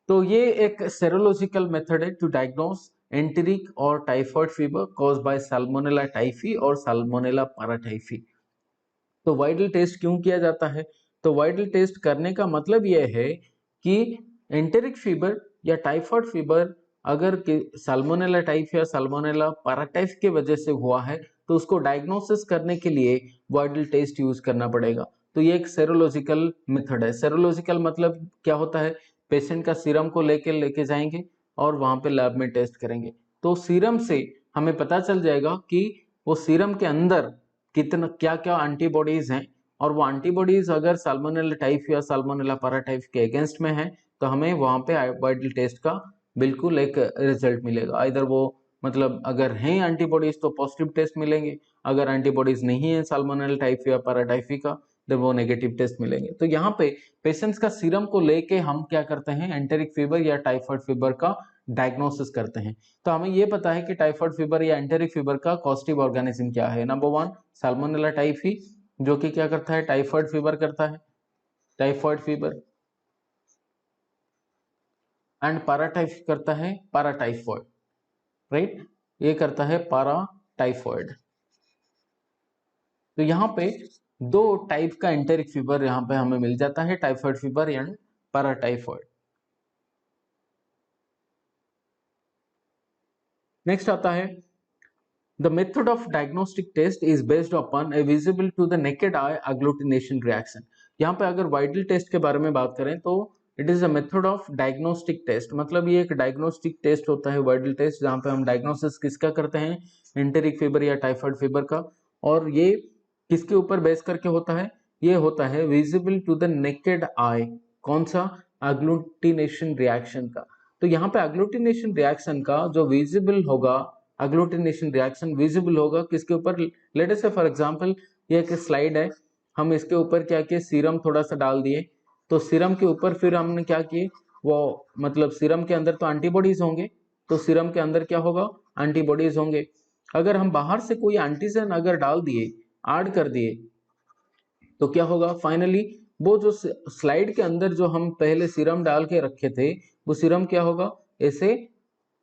तो ये एक सेरोलॉजिकल मेथड है टू डायग्नोस एंटेरिक और typhoid fever caused by salmonella typhi और साल्मोनेला पैराटाइफी। तो वाइडल टेस्ट क्यों किया जाता है, तो वाइडल टेस्ट करने का मतलब यह है कि एंटेरिक फीवर या टाइफॉइड फीवर अगर साल्मोनेला टाइफ या साल्मोनेला पैराटाइफ के वजह से हुआ है तो उसको डायग्नोसिस करने के लिए वाइडल टेस्ट यूज करना पड़ेगा। तो ये एक सेरोलॉजिकल मेथड है। सेरोलॉजिकल मतलब क्या होता है, पेशेंट का सीरम को लेके जाएंगे और वहां पे लैब में टेस्ट करेंगे, तो सीरम से हमें पता चल जाएगा कि वो सीरम के अंदर कितना क्या क्या एंटीबॉडीज हैं, और वो एंटीबॉडीज अगर साल्मोनेला टाइफ या साल्मोनेला पैराटाइफ के अगेंस्ट में है तो हमें वहां पे वाइडल टेस्ट का बिल्कुल एक रिजल्ट मिलेगा। इधर वो मतलब अगर हैं एंटीबॉडीज तो पॉजिटिव टेस्ट मिलेंगे, अगर एंटीबॉडीज नहीं है साल्मोनेला टाइफ या पैराटाइफी का तो वो नेगेटिव टेस्ट मिलेंगे। तो यहाँ पे पेशेंट्स का सीरम को लेके हम क्या करते हैं, एंटेरिक फीवर या टाइफाइड फीवर का डायग्नोसिस करते हैं। तो हमें ये पता है कि टाइफाइड फीवर या एंटेरिक फीवर का कॉस्टिव ऑर्गेनिज्म क्या है। नंबर 1 साल्मोनेला टाइफी, जो कि क्या करता है, टाइफाइड फीवर करता है, टाइफाइड फीवर, एंड पैराटाइफ करता है पैराटाइफॉइड, राइट, ये करता है पैराटाइफॉइड। तो यहाँ पे दो टाइप का एंटेरिक फीवर यहाँ पे हमें मिल जाता है, typhoid fever and paratyphoid. Next आता है the method of diagnostic test is based upon a visible to the naked eye agglutination reaction। यहाँ पे अगर वाइडल टेस्ट के बारे में बात करें तो it is a method of diagnostic test, मतलब ये एक डायग्नोस्टिक टेस्ट होता है वाइडल टेस्ट, जहाँ पे हम डायग्नोसिस किसका करते हैं, एंटेरिक फीवर या टाइफाइड फीवर का। और ये किसके ऊपर बेस करके होता है, ये होता है visible to the naked eye, कौन सा, एग्लूटिनेशन रिएक्शन का। तो यहाँ पे एग्लूटिनेशन रिएक्शन का जो विजिबल होगा, एग्लूटिनेशन रिएक्शन विजिबल होगा किसके ऊपर, लेट अस से फॉर एग्जांपल ये एक स्लाइड है, हम इसके ऊपर क्या किए, सीरम थोड़ा सा डाल दिए, तो सीरम के ऊपर फिर हमने क्या किए, वो मतलब सीरम के अंदर तो एंटीबॉडीज होंगे, तो सीरम के अंदर क्या होगा, एंटीबॉडीज होंगे। अगर हम बाहर से कोई एंटीजन अगर डाल दिए, ऐड कर दिए, तो क्या होगा, फाइनली वो जो स्लाइड के अंदर जो हम पहले सीरम डाल के रखे थे, वो सीरम क्या होगा, ऐसे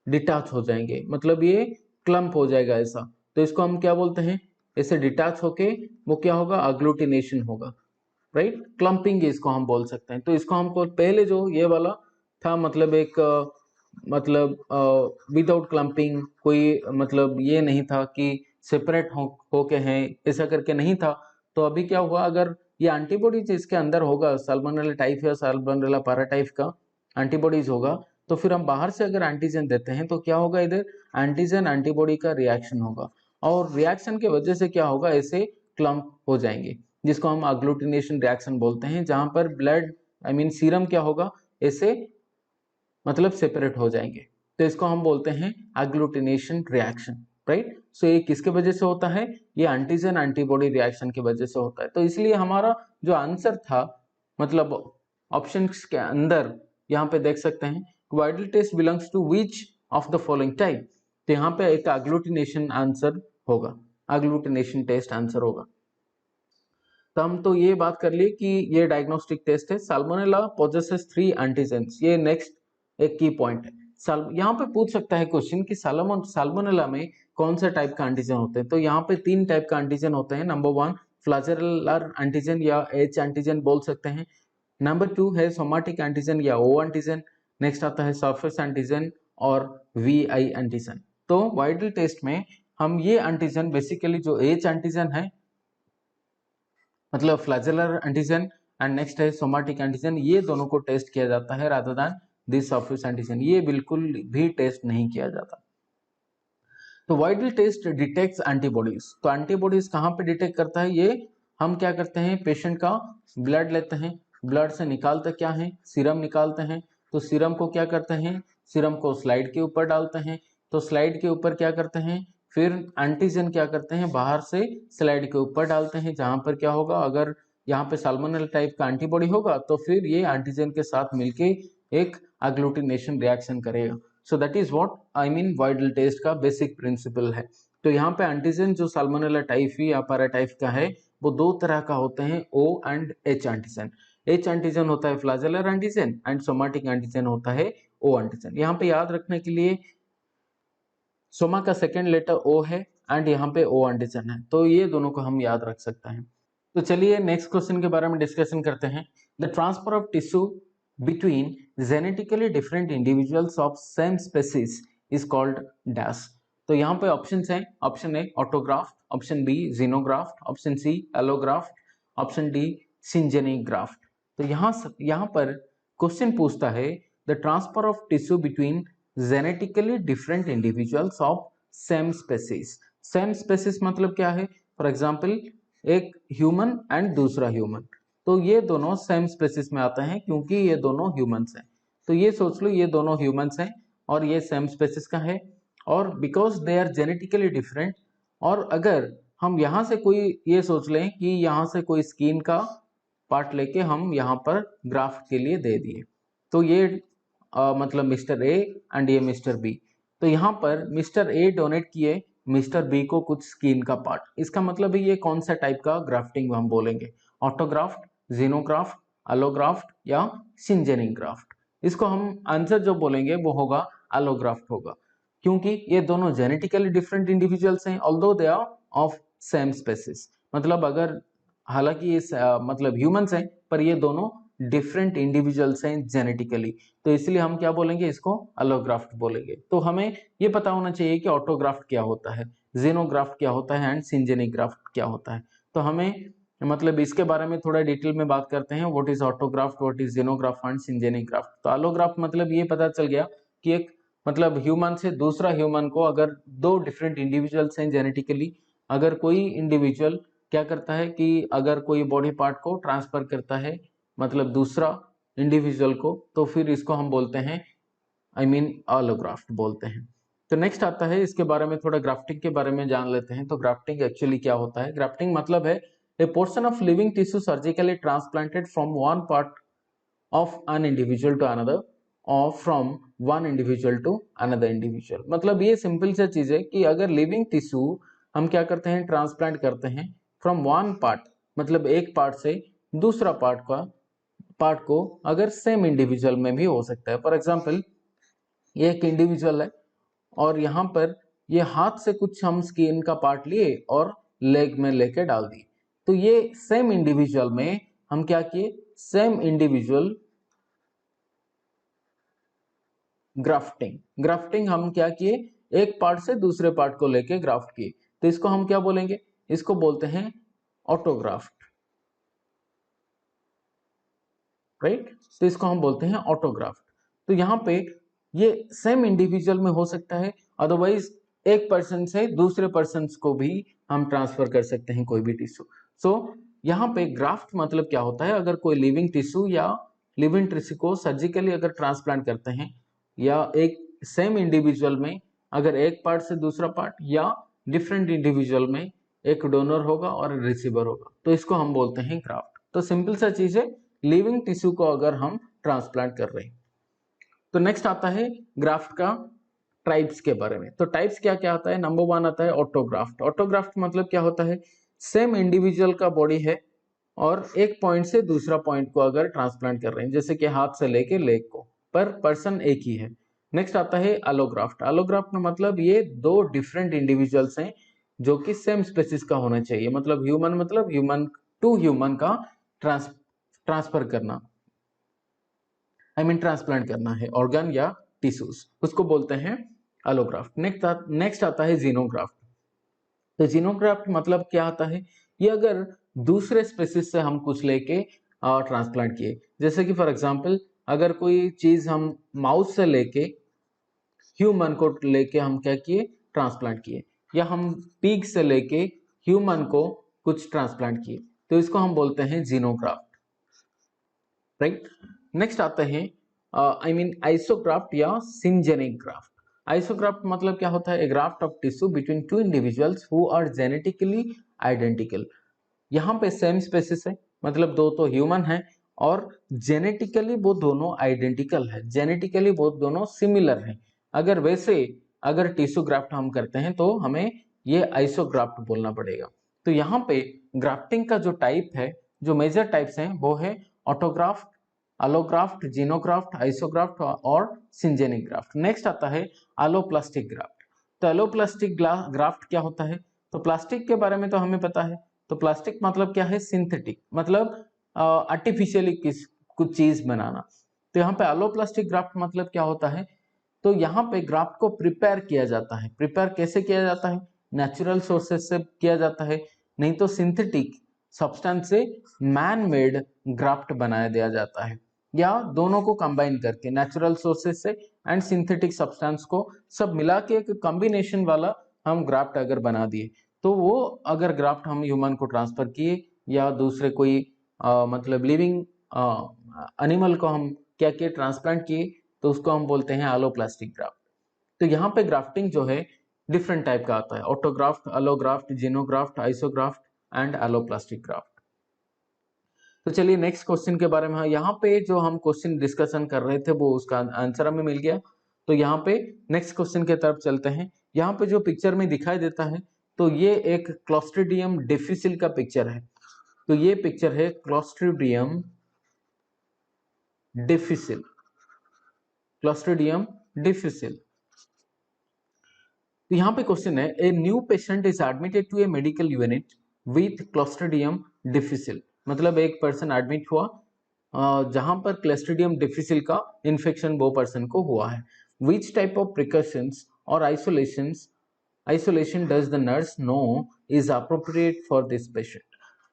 डिटैच हो जाएंगे, मतलब ये क्लम्प हो जाएगा ऐसा। तो इसको हम क्या बोलते हैं, ऐसे डिटैच होके वो क्या होगा, एग्लूटिनेशन होगा, राइट, क्लम्पिंग इसको हम बोल सकते हैं। तो इसको हमको पहले जो ये वाला था, मतलब एक मतलब विदाउट क्लम्पिंग, कोई मतलब ये नहीं था कि सेपरेट होके हैं, ऐसा करके नहीं था। तो अभी क्या हुआ, अगर ये एंटीबॉडीज इसके अंदर होगा, साल्मोनेला टाइफ या साल्मोनेला पैराटाइफ का एंटीबॉडीज होगा, तो फिर हम बाहर से अगर एंटीजन देते हैं तो क्या होगा, इधर एंटीजन एंटीबॉडी का रिएक्शन होगा, और रिएक्शन के वजह से क्या होगा, ऐसे क्लम्प हो जाएंगे, जिसको हम अग्लूटिनेशन रिएक्शन बोलते हैं, जहां पर ब्लड सीरम क्या होगा, ऐसे मतलब सेपरेट हो जाएंगे। तो इसको हम बोलते हैं एग्लूटिनेशन रिएक्शन, राइट। सो ये किसके वजह से होता है, ये एंटीजन एंटीबॉडी रिएक्शन की वजह से होता है। तो इसलिए हमारा जो आंसर था, मतलब ऑप्शंस के अंदर यहाँ पे देख सकते हैं, Widal test belongs to which of the following type. तो यहाँ पे एक एग्लूटिनेशन आंसर होगा, एग्लूटिनेशन टेस्ट आंसर होगा। तो हम तो ये बात कर लिए कि ये डायग्नोस्टिक टेस्ट है। साल्मोनेला पोजेसेस 3 एंटीजेंस, ये नेक्स्ट एक की पॉइंट है। यहाँ पे पूछ सकता है क्वेश्चन कि साल्मोनेला में कौन सा टाइप का एंटीजन होते हैं। तो यहाँ पे 3 टाइप का एंटीजन होते हैं। नंबर 1 फ्लैजेलर एंटीजन या एच एंटीजन बोल सकते हैं। नंबर 2 है सोमाटिक एंटीजन या ओ एंटीजन। नेक्स्ट आता है सरफेस एंटीजन और वी आई एंटीजन। तो वाइडल टेस्ट में हम ये एंटीजन बेसिकली जो एच एंटीजन है, मतलब फ्लैजेलर एंटीजन एंड नेक्स्ट है सोमाटिक एंटीजन, ये दोनों को टेस्ट किया जाता है rather than this surface antigen, ये बिल्कुल भी टेस्ट नहीं किया जाता। तो वाइडल टेस्ट डिटेक्ट्स एंटीबॉडीज। तो एंटीबॉडीज कहाँ पे डिटेक्ट करता है, ये हम क्या करते हैं, पेशेंट का ब्लड लेते हैं, ब्लड से निकालते क्या है, सीरम निकालते हैं। तो सीरम को क्या करते हैं, सीरम को स्लाइड के ऊपर डालते हैं। तो स्लाइड के ऊपर क्या करते हैं, फिर एंटीजन क्या करते हैं, बाहर से स्लाइड के ऊपर डालते हैं, जहां पर क्या होगा, अगर यहाँ पे साल्मोनेला टाइप का एंटीबॉडी होगा तो फिर ये एंटीजन के साथ मिलके एक एग्लूटिनेशन रिएक्शन करेगा। So that is what I mean Widal test का बेसिक प्रिंसिपल है। तो यहाँ पे एंटीजन जो साल्मोनेला टाइफी या पैराटाइफ का है, वो 2 तरह का होते हैं, O and H antigen. H antigen होता है flagellar antigen and somatic antigen होता है ओ एंटीजन। यहाँ पे याद रखने के लिए सोमा का सेकेंड लेटर ओ है एंड यहाँ पे ओ एंटीजन है, तो ये दोनों को हम याद रख सकते हैं। तो चलिए नेक्स्ट क्वेश्चन के बारे में डिस्कशन करते हैं। The transfer of tissue between genetically different individuals of same species is called dash. तो यहाँ पे ऑप्शन है, option A autograft, option B xenograft, option C allograft, option D syngeneic graft. तो यहाँ पर क्वेश्चन पूछता है the transfer of tissue between genetically different individuals of same species. Same species मतलब क्या है, फॉर एग्जाम्पल एक ह्यूमन एंड दूसरा ह्यूमन, तो ये दोनों सेम स्पेसीज में आते हैं क्योंकि ये दोनों ह्यूमंस हैं। तो ये सोच लो ये दोनों ह्यूमंस हैं और ये सेम स्पेसीज का है, और because they are genetically different. और अगर हम यहाँ से कोई ये सोच लें कि यहाँ से कोई स्किन का पार्ट लेके हम यहाँ पर ग्राफ्ट के लिए दे दिए, तो ये मतलब मिस्टर ए एंड ये मिस्टर बी। तो यहाँ पर मिस्टर ए डोनेट किए मिस्टर बी को कुछ स्किन का पार्ट, इसका मतलब है ये कौन सा टाइप का ग्राफ्टिंग हम बोलेंगे, ऑटोग्राफ्ट, जीनोग्राफ्ट, एलोग्राफ्ट या सिंजेनिक ग्राफ्ट। इसको हम आंसर जो बोलेंगे वो होगा एलोग्राफ्ट होगा, क्योंकि ये दोनों जेनेटिकली डिफरेंट इंडिविजुअल्स हैं although they are of same species. मतलब अगर हालांकि ये मतलब ह्यूमंस हैं पर ये दोनों डिफरेंट इंडिविजुअल्स हैं जेनेटिकली, तो इसलिए हम क्या बोलेंगे, इसको एलोग्राफ्ट बोलेंगे। तो हमें ये पता होना चाहिए कि ऑटोग्राफ्ट क्या होता है, जीनोग्राफ्ट क्या होता है एंड सिंजेनिक ग्राफ्ट क्या होता है। तो हमें मतलब इसके बारे में थोड़ा डिटेल में बात करते हैं, what is autograft, what is xenograft and syngeneic graft. तो एलोग्राफ्ट मतलब ये पता चल गया कि एक मतलब ह्यूमन से दूसरा ह्यूमन को, अगर 2 डिफरेंट इंडिविजुअल्स हैं जेनेटिकली, अगर कोई इंडिविजुअल क्या करता है कि अगर कोई बॉडी पार्ट को ट्रांसफर करता है मतलब दूसरा इंडिविजुअल को, तो फिर इसको हम बोलते हैं आई मीन एलोग्राफ्ट बोलते हैं। तो नेक्स्ट आता है, इसके बारे में थोड़ा ग्राफ्टिंग के बारे में जान लेते हैं। तो ग्राफ्टिंग एक्चुअली क्या होता है, ग्राफ्टिंग मतलब है a portion of living tissue surgically transplanted from one part of an individual to another और from one individual to another individual. मतलब ये सिंपल सा चीज है कि अगर लिविंग टिश्यू हम क्या करते हैं, ट्रांसप्लांट करते हैं फ्रॉम वन पार्ट, मतलब एक पार्ट से दूसरा पार्ट को अगर सेम इंडिविजुअल में भी हो सकता है। फॉर एग्जाम्पल ये एक इंडिविजुअल है और यहाँ पर ये हाथ से कुछ हम स्किन का पार्ट लिए और लेग में लेके डाल दिए, तो ये सेम इंडिविजुअल में हम क्या किए, सेम इंडिविजुअल ग्राफ्टिंग हम क्या किए, एक पार्ट से दूसरे पार्ट को लेके ग्राफ्ट किए, तो इसको हम क्या बोलेंगे, इसको बोलते हैं ऑटोग्राफ्ट, राइट। तो इसको हम बोलते हैं ऑटोग्राफ्ट। तो यहाँ पे ये सेम इंडिविजुअल में हो सकता है, अदरवाइज एक पर्सन से दूसरे पर्सन को भी हम ट्रांसफर कर सकते हैं कोई भी टिश्यू। सो यहाँ पे ग्राफ्ट मतलब क्या होता है, अगर कोई लिविंग टिश्यू या लिविंग टिश्यू को सर्जिकली अगर ट्रांसप्लांट करते हैं या एक सेम इंडिविजुअल में अगर एक पार्ट से दूसरा पार्ट या डिफरेंट इंडिविजुअल में एक डोनर होगा और रिसीवर होगा, तो इसको हम बोलते हैं ग्राफ्ट। तो सिंपल सा चीज है, लिविंग टिश्यू को अगर हम ट्रांसप्लांट कर रहे हैं। तो नेक्स्ट आता है ग्राफ्ट का टाइप्स के बारे में। तो टाइप्स क्या क्या आता है, नंबर 1 आता है ऑटोग्राफ्ट। ऑटोग्राफ्ट मतलब क्या होता है, सेम इंडिविजुअल का बॉडी है और एक पॉइंट से दूसरा पॉइंट को अगर ट्रांसप्लांट कर रहे हैं, जैसे कि हाथ से लेके लेग को, पर पर्सन एक ही है। नेक्स्ट आता है एलोग्राफ्ट। एलोग्राफ्ट में मतलब ये दो डिफरेंट इंडिविजुअल्स हैं जो कि सेम स्पेसिस का होना चाहिए, मतलब ह्यूमन टू ह्यूमन का ट्रांसफर करना, ट्रांसप्लांट करना है ऑर्गन या टिश्यूज, उसको बोलते हैं एलोग्राफ्ट। नेक्स्ट आता है जीनोग्राफ्ट। तो जीनोग्राफ्ट मतलब क्या आता है, ये अगर दूसरे स्पेसिस से हम कुछ लेके ट्रांसप्लांट किए, जैसे कि फॉर एग्जांपल अगर कोई चीज हम माउस से लेके ह्यूमन को लेके हम क्या किए, ट्रांसप्लांट किए, या हम पिग से लेके ह्यूमन को कुछ ट्रांसप्लांट किए, तो इसको हम बोलते हैं जीनोग्राफ्ट, राइट। नेक्स्ट आते हैं आइसोग्राफ्ट या सिंजेनिक ग्राफ्ट। आइसोग्राफ्ट मतलब क्या होता है, a graft of tissue between two individuals who are genetically identical. यहाँ पे सेम स्पेसिस है, मतलब दो तो ह्यूमन है और जेनेटिकली वो दोनों आइडेंटिकल है, जेनेटिकली वो दोनों सिमिलर हैं। अगर टिश्यू ग्राफ्ट हम करते हैं तो हमें ये आइसोग्राफ्ट बोलना पड़ेगा। तो यहाँ पे ग्राफ्टिंग का जो टाइप है, जो मेजर टाइप्स हैं वो है ऑटोग्राफ्ट, एलोग्राफ्ट, जीनोग्राफ्ट, आइसोग्राफ्ट और सिंजेनिक ग्राफ्ट। नेक्स्ट आता है एलोप्लास्टिक ग्राफ्ट। तो एलोप्लास्टिक ग्राफ्ट क्या होता है, तो प्लास्टिक के बारे में तो हमें पता है। तो प्लास्टिक मतलब क्या है, सिंथेटिक, मतलब आर्टिफिशियली कुछ चीज बनाना। तो यहाँ पे एलोप्लास्टिक ग्राफ्ट मतलब क्या होता है, तो यहाँ पे ग्राफ्ट को प्रिपेयर किया जाता है। प्रिपेयर कैसे किया जाता है, नेचुरल सोर्सेस से किया जाता है, नहीं तो सिंथेटिक सब्सटेंस से मैन मेड ग्राफ्ट बनाया दिया जाता है, या दोनों को कंबाइन करके नेचुरल सोर्सेस से एंड सिंथेटिक सब्सटेंस को सब मिला के एक कॉम्बिनेशन वाला हम ग्राफ्ट अगर बना दिए, तो वो अगर ग्राफ्ट हम ह्यूमन को ट्रांसफर किए या दूसरे कोई मतलब लिविंग एनिमल को हम क्या किए, ट्रांसप्लांट किए, तो उसको हम बोलते हैं एलोप्लास्टिक ग्राफ्ट। तो यहाँ पे ग्राफ्टिंग जो है डिफरेंट टाइप का आता है, autographed, allograft, xenograft, isograft and alloplastic graft. तो चलिए नेक्स्ट क्वेश्चन के बारे में, यहाँ पे जो हम क्वेश्चन डिस्कशन कर रहे थे वो उसका आंसर हमें मिल गया। तो यहाँ पे नेक्स्ट क्वेश्चन की तरफ चलते हैं। यहाँ पे जो पिक्चर में दिखाई देता है, तो ये एक क्लोस्ट्रीडियम डिफिसिल का पिक्चर है। तो ये पिक्चर है क्लोस्ट्रीडियम डिफिसिल, क्लोस्ट्रीडियम डिफिसिल। तो यहाँ पे क्वेश्चन है, a new patient is admitted to a medical unit with Clostridium difficile. मतलब एक पर्सन एडमिट हुआ जहां पर क्लोस्ट्रीडियम डिफिसिल का इन्फेक्शन वो पर्सन को हुआ है। विच टाइप ऑफ प्रिकॉशंस और isolation does the nurse know is appropriate for this patient.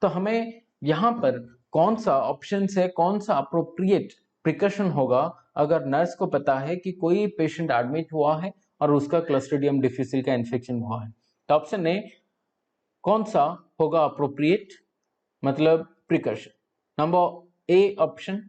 तो हमें यहाँ पर कौन सा ऑप्शन है, कौन सा अप्रोप्रिएट प्रिकॉशन होगा अगर नर्स को पता है कि कोई पेशेंट एडमिट हुआ है और उसका क्लोस्ट्रीडियम डिफिसिल का इन्फेक्शन हुआ है। तो ऑप्शन ए कौन सा होगा अप्रोप्रिएट मतलब precaution, number A option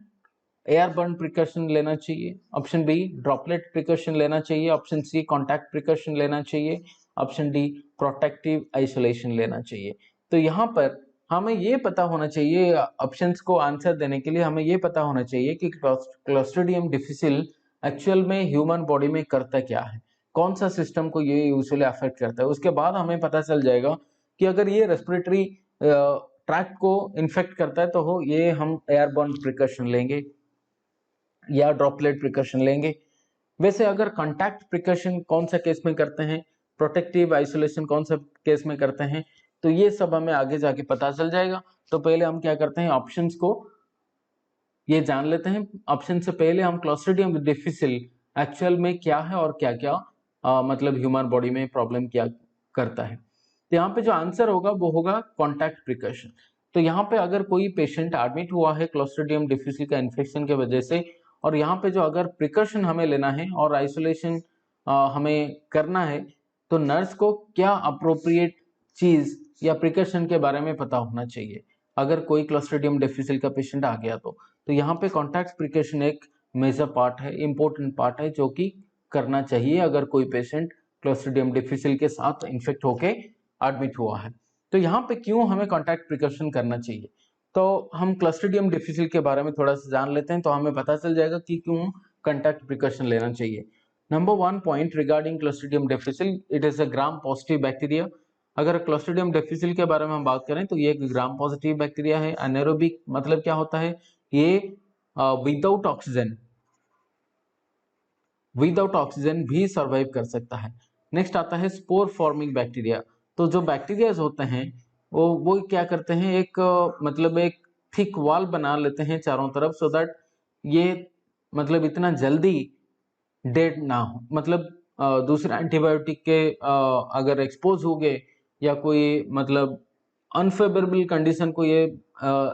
airborne precaution लेना चाहिए, ऑप्शन बी ड्रॉपलेट प्रिकॉशन लेना चाहिए, ऑप्शन सी कॉन्टैक्ट प्रिकॉशन लेना चाहिए, ऑप्शन डी प्रोटेक्टिव आइसोलेशन लेना चाहिए। तो यहाँ पर हमें ये पता होना चाहिए, ऑप्शंस को आंसर देने के लिए हमें ये पता होना चाहिए कि क्लोस्ट्रीडियम डिफिसिल एक्चुअल में ह्यूमन बॉडी में करता क्या है, कौन सा सिस्टम को ये यूजुअली अफेक्ट करता है। उसके बाद हमें पता चल जाएगा कि अगर ये रेस्पिरेटरी ट्रैक्ट को इन्फेक्ट करता है तो हो ये हम एयरबॉर्न प्रिकॉशन लेंगे या ड्रॉपलेट प्रिकॉशन लेंगे। वैसे अगर कॉन्टैक्ट प्रिकॉशन कौन सा केस में करते हैं, प्रोटेक्टिव आइसोलेशन कौन सा केस में करते हैं, तो ये सब हमें आगे जाके पता चल जाएगा। तो पहले हम क्या करते हैं, ऑप्शंस को ये जान लेते हैं। ऑप्शन से पहले हम क्लोस्ट्रीडियम डिफिसिल एक्चुअल में क्या है और क्या क्या मतलब ह्यूमन बॉडी में प्रॉब्लम क्या करता है। तो यहाँ पे जो आंसर होगा वो होगा कॉन्टैक्ट प्रिकॉशन। तो यहाँ पे अगर कोई पेशेंट एडमिट हुआ है क्लोस्ट्रीडियम डिफिसिल का इन्फेक्शन के वजह से, और यहाँ पे जो अगर प्रिकॉशन हमें लेना है और आइसोलेशन हमें करना है, तो नर्स को क्या अप्रोप्रिएट चीज या प्रिकॉशन के बारे में पता होना चाहिए अगर कोई क्लोस्ट्रीडियम डिफिसिल का पेशेंट आ गया तो यहाँ पे कॉन्टैक्ट प्रिकॉशन एक मेजर पार्ट है, इंपॉर्टेंट पार्ट है, जो कि करना चाहिए अगर कोई पेशेंट क्लोस्ट्रीडियम डिफिसिल के साथ इन्फेक्ट होके एडमिट हुआ है। तो यहाँ पे क्यों हमें कॉन्टैक्ट प्रिकॉशन करना चाहिए, तो हम क्लोस्ट्रीडियम डिफिसिल के बारे में थोड़ा सा जान लेते हैं, तो हमें पता चल जाएगा कि क्यों कॉन्टैक्ट प्रिकॉशन लेना चाहिए। Number 1 point regarding clostridium difficile, it is a gram positive bacteria. अगर क्लोस्ट्रीडियम डिफिसिल के बारे में हम बात करें तो ये एक ग्राम पॉजिटिव बैक्टीरिया है। एनारोबिक मतलब क्या होता है, ये विदाउट ऑक्सीजन भी सर्वाइव कर सकता है। नेक्स्ट आता है स्पोर फॉर्मिंग बैक्टीरिया। तो जो बैक्टीरिया होते हैं वो क्या करते हैं, एक मतलब एक थिक वॉल बना लेते हैं चारों तरफ, सो दैट ये मतलब इतना जल्दी डेड ना हो, मतलब दूसरे एंटीबायोटिक के अगर एक्सपोज हो गए या कोई मतलब अनफेवरेबल कंडीशन को ये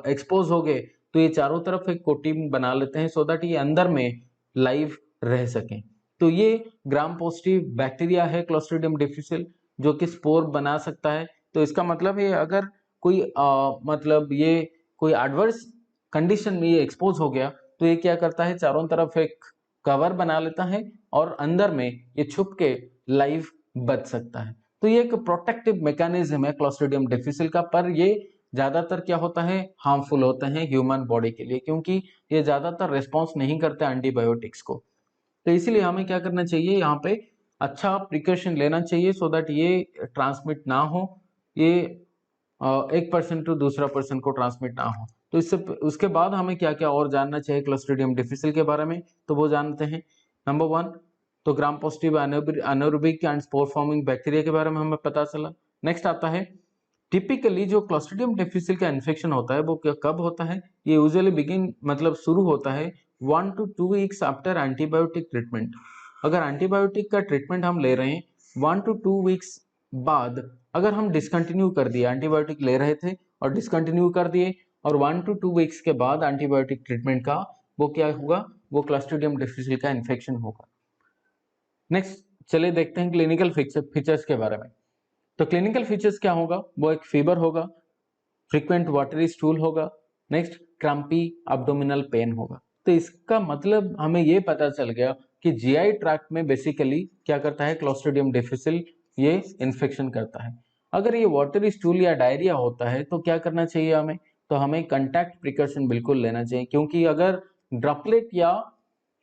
एक्सपोज हो गए तो ये चारों तरफ एक कोटिंग बना लेते हैं, सो दैट ये अंदर में लाइव रह सकें। तो ये ग्राम पॉजिटिव बैक्टीरिया है क्लोस्ट्रीडियम डिफिसिल, जो कि स्पोर बना सकता है। तो इसका मतलब है अगर कोई मतलब ये कोई एडवर्स कंडीशन में ये एक्सपोज हो गया तो ये क्या करता है, चारों तरफ एक कवर बना लेता है और अंदर में ये छुप के लाइव बच सकता है। तो ये एक प्रोटेक्टिव मैकेनिज्म है क्लोस्ट्रीडियम डिफिसिल का, पर ये ज्यादातर क्या होता है, हार्मफुल होते हैं ह्यूमन बॉडी के लिए, क्योंकि ये ज्यादातर रिस्पॉन्स नहीं करते एंटीबायोटिक्स को। तो इसीलिए हमें क्या करना चाहिए, यहाँ पे अच्छा प्रिकॉशन लेना चाहिए सो दैट ये ट्रांसमिट ना हो, ये एक पर्सन टू दूसरा पर्सन को ट्रांसमिट ना हो। तो इससे उसके बाद हमें क्या क्या और जानना चाहिए क्लोस्ट्रीडियम डिफिसिल के बारे में, तो वो जानते हैं। नंबर 1 तो gram positive anaerobic and spore forming bacteria के बारे में हमें पता चला। नेक्स्ट आता है टिपिकली जो क्लोस्ट्रीडियम डिफिसिल का इन्फेक्शन होता है वो कब होता है, ये यूजुअली बिगिन मतलब शुरू होता है 1 to 2 weeks after antibiotic treatment. अगर एंटीबायोटिक का ट्रीटमेंट हम ले रहे हैं 1 to 2 वीक्स बाद अगर हम डिसकंटिन्यू कर दिए, एंटीबायोटिक ले रहे थे और डिसकंटिन्यू कर दिए और 1 to 2 वीक्स के बाद एंटीबायोटिक ट्रीटमेंट का वो क्या होगा, वो क्लोस्ट्रीडियम डिफिसिल का इन्फेक्शन होगा। नेक्स्ट चलिए देखते हैं क्लिनिकल फीचर्स के बारे में। तो क्लिनिकल फीचर्स क्या होगा, वो एक फीवर होगा, फ्रीक्वेंट वाटरी स्टूल होगा, नेक्स्ट क्रम्पी एब्डोमिनल पेन होगा। तो इसका मतलब हमें ये पता चल गया कि जीआई ट्रैक्ट में बेसिकली क्या करता है, क्लोस्ट्रीडियम डिफिसिल ये इन्फेक्शन करता है। अगर ये वाटरी स्टूल या डायरिया होता है तो क्या करना चाहिए हमें, तो हमें कंटैक्ट प्रिकॉशन बिल्कुल लेना चाहिए, क्योंकि अगर ड्रॉपलेट या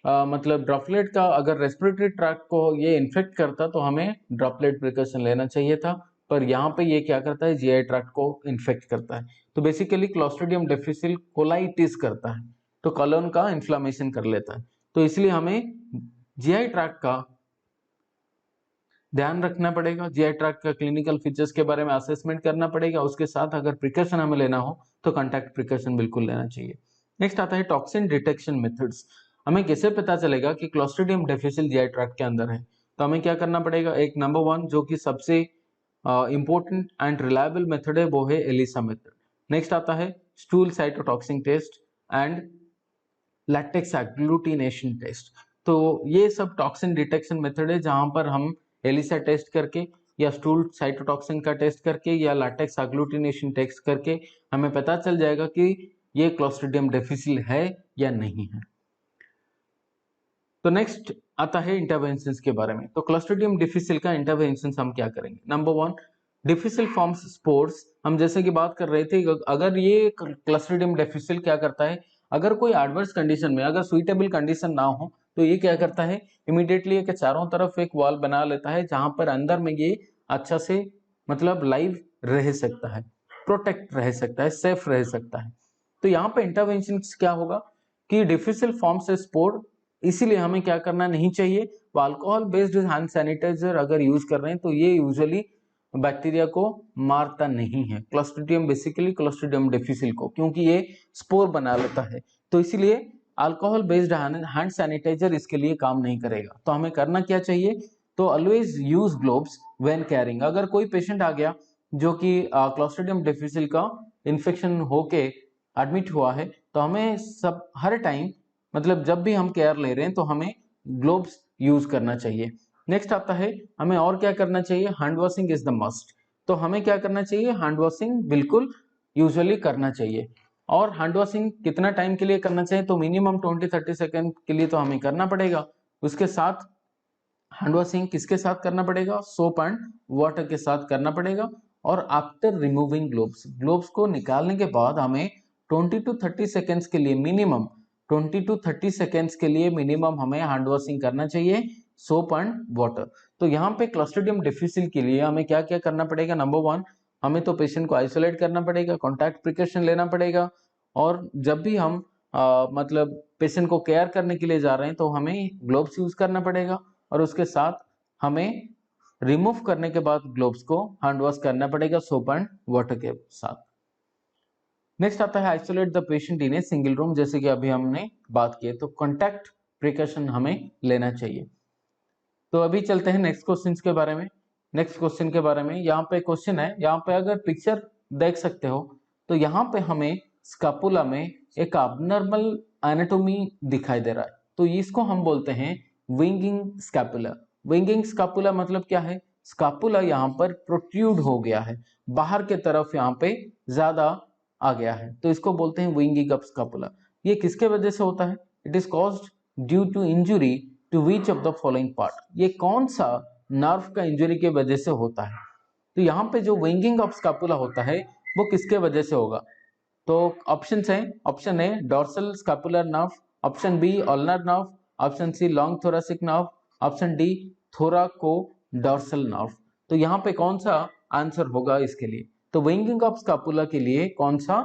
मतलब ड्रॉपलेट का अगर रेस्पिरेटरी ट्रैक्ट को ये इन्फेक्ट करता तो हमें ड्रॉपलेट प्रिकॉशन लेना चाहिए था, पर यहाँ पे ये क्या करता है, जीआई ट्रैक्ट को इन्फेक्ट करता है। तो बेसिकली क्लोस्ट्रीडियम डिफिसिल कोलाइटिस करता है, तो कॉलन का इन्फ्लामेशन कर लेता है। तो इसलिए हमें जीआई ट्रैक्ट का ध्यान रखना पड़ेगा, जीआई ट्रैक्ट का क्लिनिकल फीचर्स के बारे में असेसमेंट करना पड़ेगा, उसके साथ अगर प्रिकॉशन हमें लेना हो तो कॉन्टैक्ट प्रिकॉशन बिल्कुल लेना चाहिए। नेक्स्ट आता है टॉक्सिन डिटेक्शन मेथड्स। हमें कैसे पता चलेगा कि क्लोस्ट्रीडियम डिफिसिल जीआई ट्रैक्ट के अंदर है, तो हमें क्या करना पड़ेगा, एक नंबर 1 जो कि सबसे इंपॉर्टेंट एंड रिलायबल मेथड है वो है एलिसा मेथड। नेक्स्ट आता है stool cytotoxin test and lactic agglutination test. तो ये सब टॉक्सिन डिटेक्शन मेथड है जहां पर हम एलिसा टेस्ट करके या स्टूल साइटोटॉक्सिन का टेस्ट करके या लैटेक्स एग्लूटिनेशन टेस्ट करके हमें पता चल जाएगा कि ये क्लोस्ट्रीडियम डिफिसिल है या नहीं है। तो नेक्स्ट आता है इंटरवेंशंस के बारे में। तो क्लोस्ट्रीडियम डिफिसिल का इंटरवेंशंस हम क्या करेंगे, नंबर 1 डिफिसिल फॉर्म्स स्पोर्स। हम जैसे कि बात कर रहे थे अगर ये क्लोस्ट्रीडियम डिफिसिल क्या करता है, अगर कोई एडवर्स कंडीशन में अगर सुइटेबल कंडीशन ना हो तो ये क्या करता है, इमीडिएटली एक चारों तरफ एक वॉल बना लेता है जहां पर अंदर में ये अच्छा से मतलब लाइव रह सकता है, प्रोटेक्ट रह सकता है, सेफ रह सकता है। तो यहाँ पे इंटरवेंशन क्या होगा कि डिफिसिल फॉर्म से स्पोर, इसीलिए हमें क्या करना नहीं चाहिए, वो अल्कोहल बेस्ड हैंड सैनिटाइजर अगर यूज कर रहे हैं तो ये यूजुअली बैक्टीरिया को मारता नहीं है, क्लोस्ट्रीडियम बेसिकली क्लोस्ट्रीडियम डिफिसिल को, क्योंकि ये स्पोर बना लेता है। तो इसीलिए अल्कोहल बेस्ड हैंड सैनिटाइजर इसके लिए काम नहीं करेगा। तो हमें करना क्या चाहिए, तो always use gloves when carrying. अगर कोई पेशेंट आ गया जो कि क्लोस्ट्रीडियम डिफिसिल का इन्फेक्शन होके एडमिट हुआ है तो हमें सब हर टाइम मतलब जब भी हम केयर ले रहे हैं तो हमें ग्लोव्स यूज करना चाहिए। नेक्स्ट आता है हमें और क्या करना चाहिए, hand washing is the must. तो हमें क्या करना चाहिए, हैंड वॉशिंग बिल्कुल यूजुअली करना चाहिए। और हैंड वॉशिंग कितना टाइम के लिए करना चाहिए, तो मिनिमम 20-30 सेकेंड के लिए तो हमें करना पड़ेगा। उसके साथ हैंड वॉशिंग किसके साथ करना पड़ेगा, सोप एंड वाटर के साथ करना पड़ेगा। और आफ्टर रिमूविंग ग्लोव्स, ग्लोव्स को निकालने के बाद हमें 20-30 सेकेंड्स के लिए मिनिमम 20-30 सेकेंड्स के लिए मिनिमम हमें हैंड वॉशिंग करना चाहिए सोप एंड वाटर। तो यहाँ पे क्लॉस्ट्रिडियम डिफिसिल के लिए हमें क्या क्या करना पड़ेगा, नंबर 1 हमें तो पेशेंट को आइसोलेट करना पड़ेगा, कॉन्टैक्ट प्रिकॉशन लेना पड़ेगा। और जब भी हम मतलब पेशेंट को केयर करने के लिए जा रहे हैं तो हमें ग्लोव्स यूज करना पड़ेगा। और उसके साथ हमें रिमूव करने के बाद ग्लोव्स को हैंड वॉश करना पड़ेगा सोप एंड वाटर के साथ। नेक्स्ट आता है isolate the patient in a single room, जैसे कि अभी हमने बात की, तो कॉन्टैक्ट प्रिकॉशन हमें लेना चाहिए। तो अभी चलते हैं नेक्स्ट क्वेश्चन के बारे में। नेक्स्ट क्वेश्चन के बारे में यहाँ पे क्वेश्चन है, यहाँ पे अगर पिक्चर देख सकते हो तो यहाँ पे हमें स्कापुला में एक अबनॉर्मल एनाटोमी दिखाई दे रहा है, तो इसको हम बोलते हैं विंगिंग स्कैपुला। विंगिंग स्कैपुला मतलब क्या है, स्कापुला यहाँ पर प्रोट्रूड हो गया है, बाहर के तरफ यहाँ पे ज्यादा आ गया है, तो इसको बोलते हैं विंगिंग ऑफ स्कापुला। ये किसके वजह से होता है, it is caused due to injury to which of the following part, ये कौन सा नर्व का इंजरी के वजह से होता है। तो यहाँ पे जो विंगिंग ऑफ स्कैपुला होता है वो किसके वजह से होगा, तो ऑप्शन है, option A dorsal scapular nerve, option B ulnar nerve, option C long thoracic nerve, option D thoraco dorsal nerve. तो यहाँ पे कौन सा आंसर होगा इसके लिए, तो विंगिंग ऑफ स्कैपुला के लिए कौन सा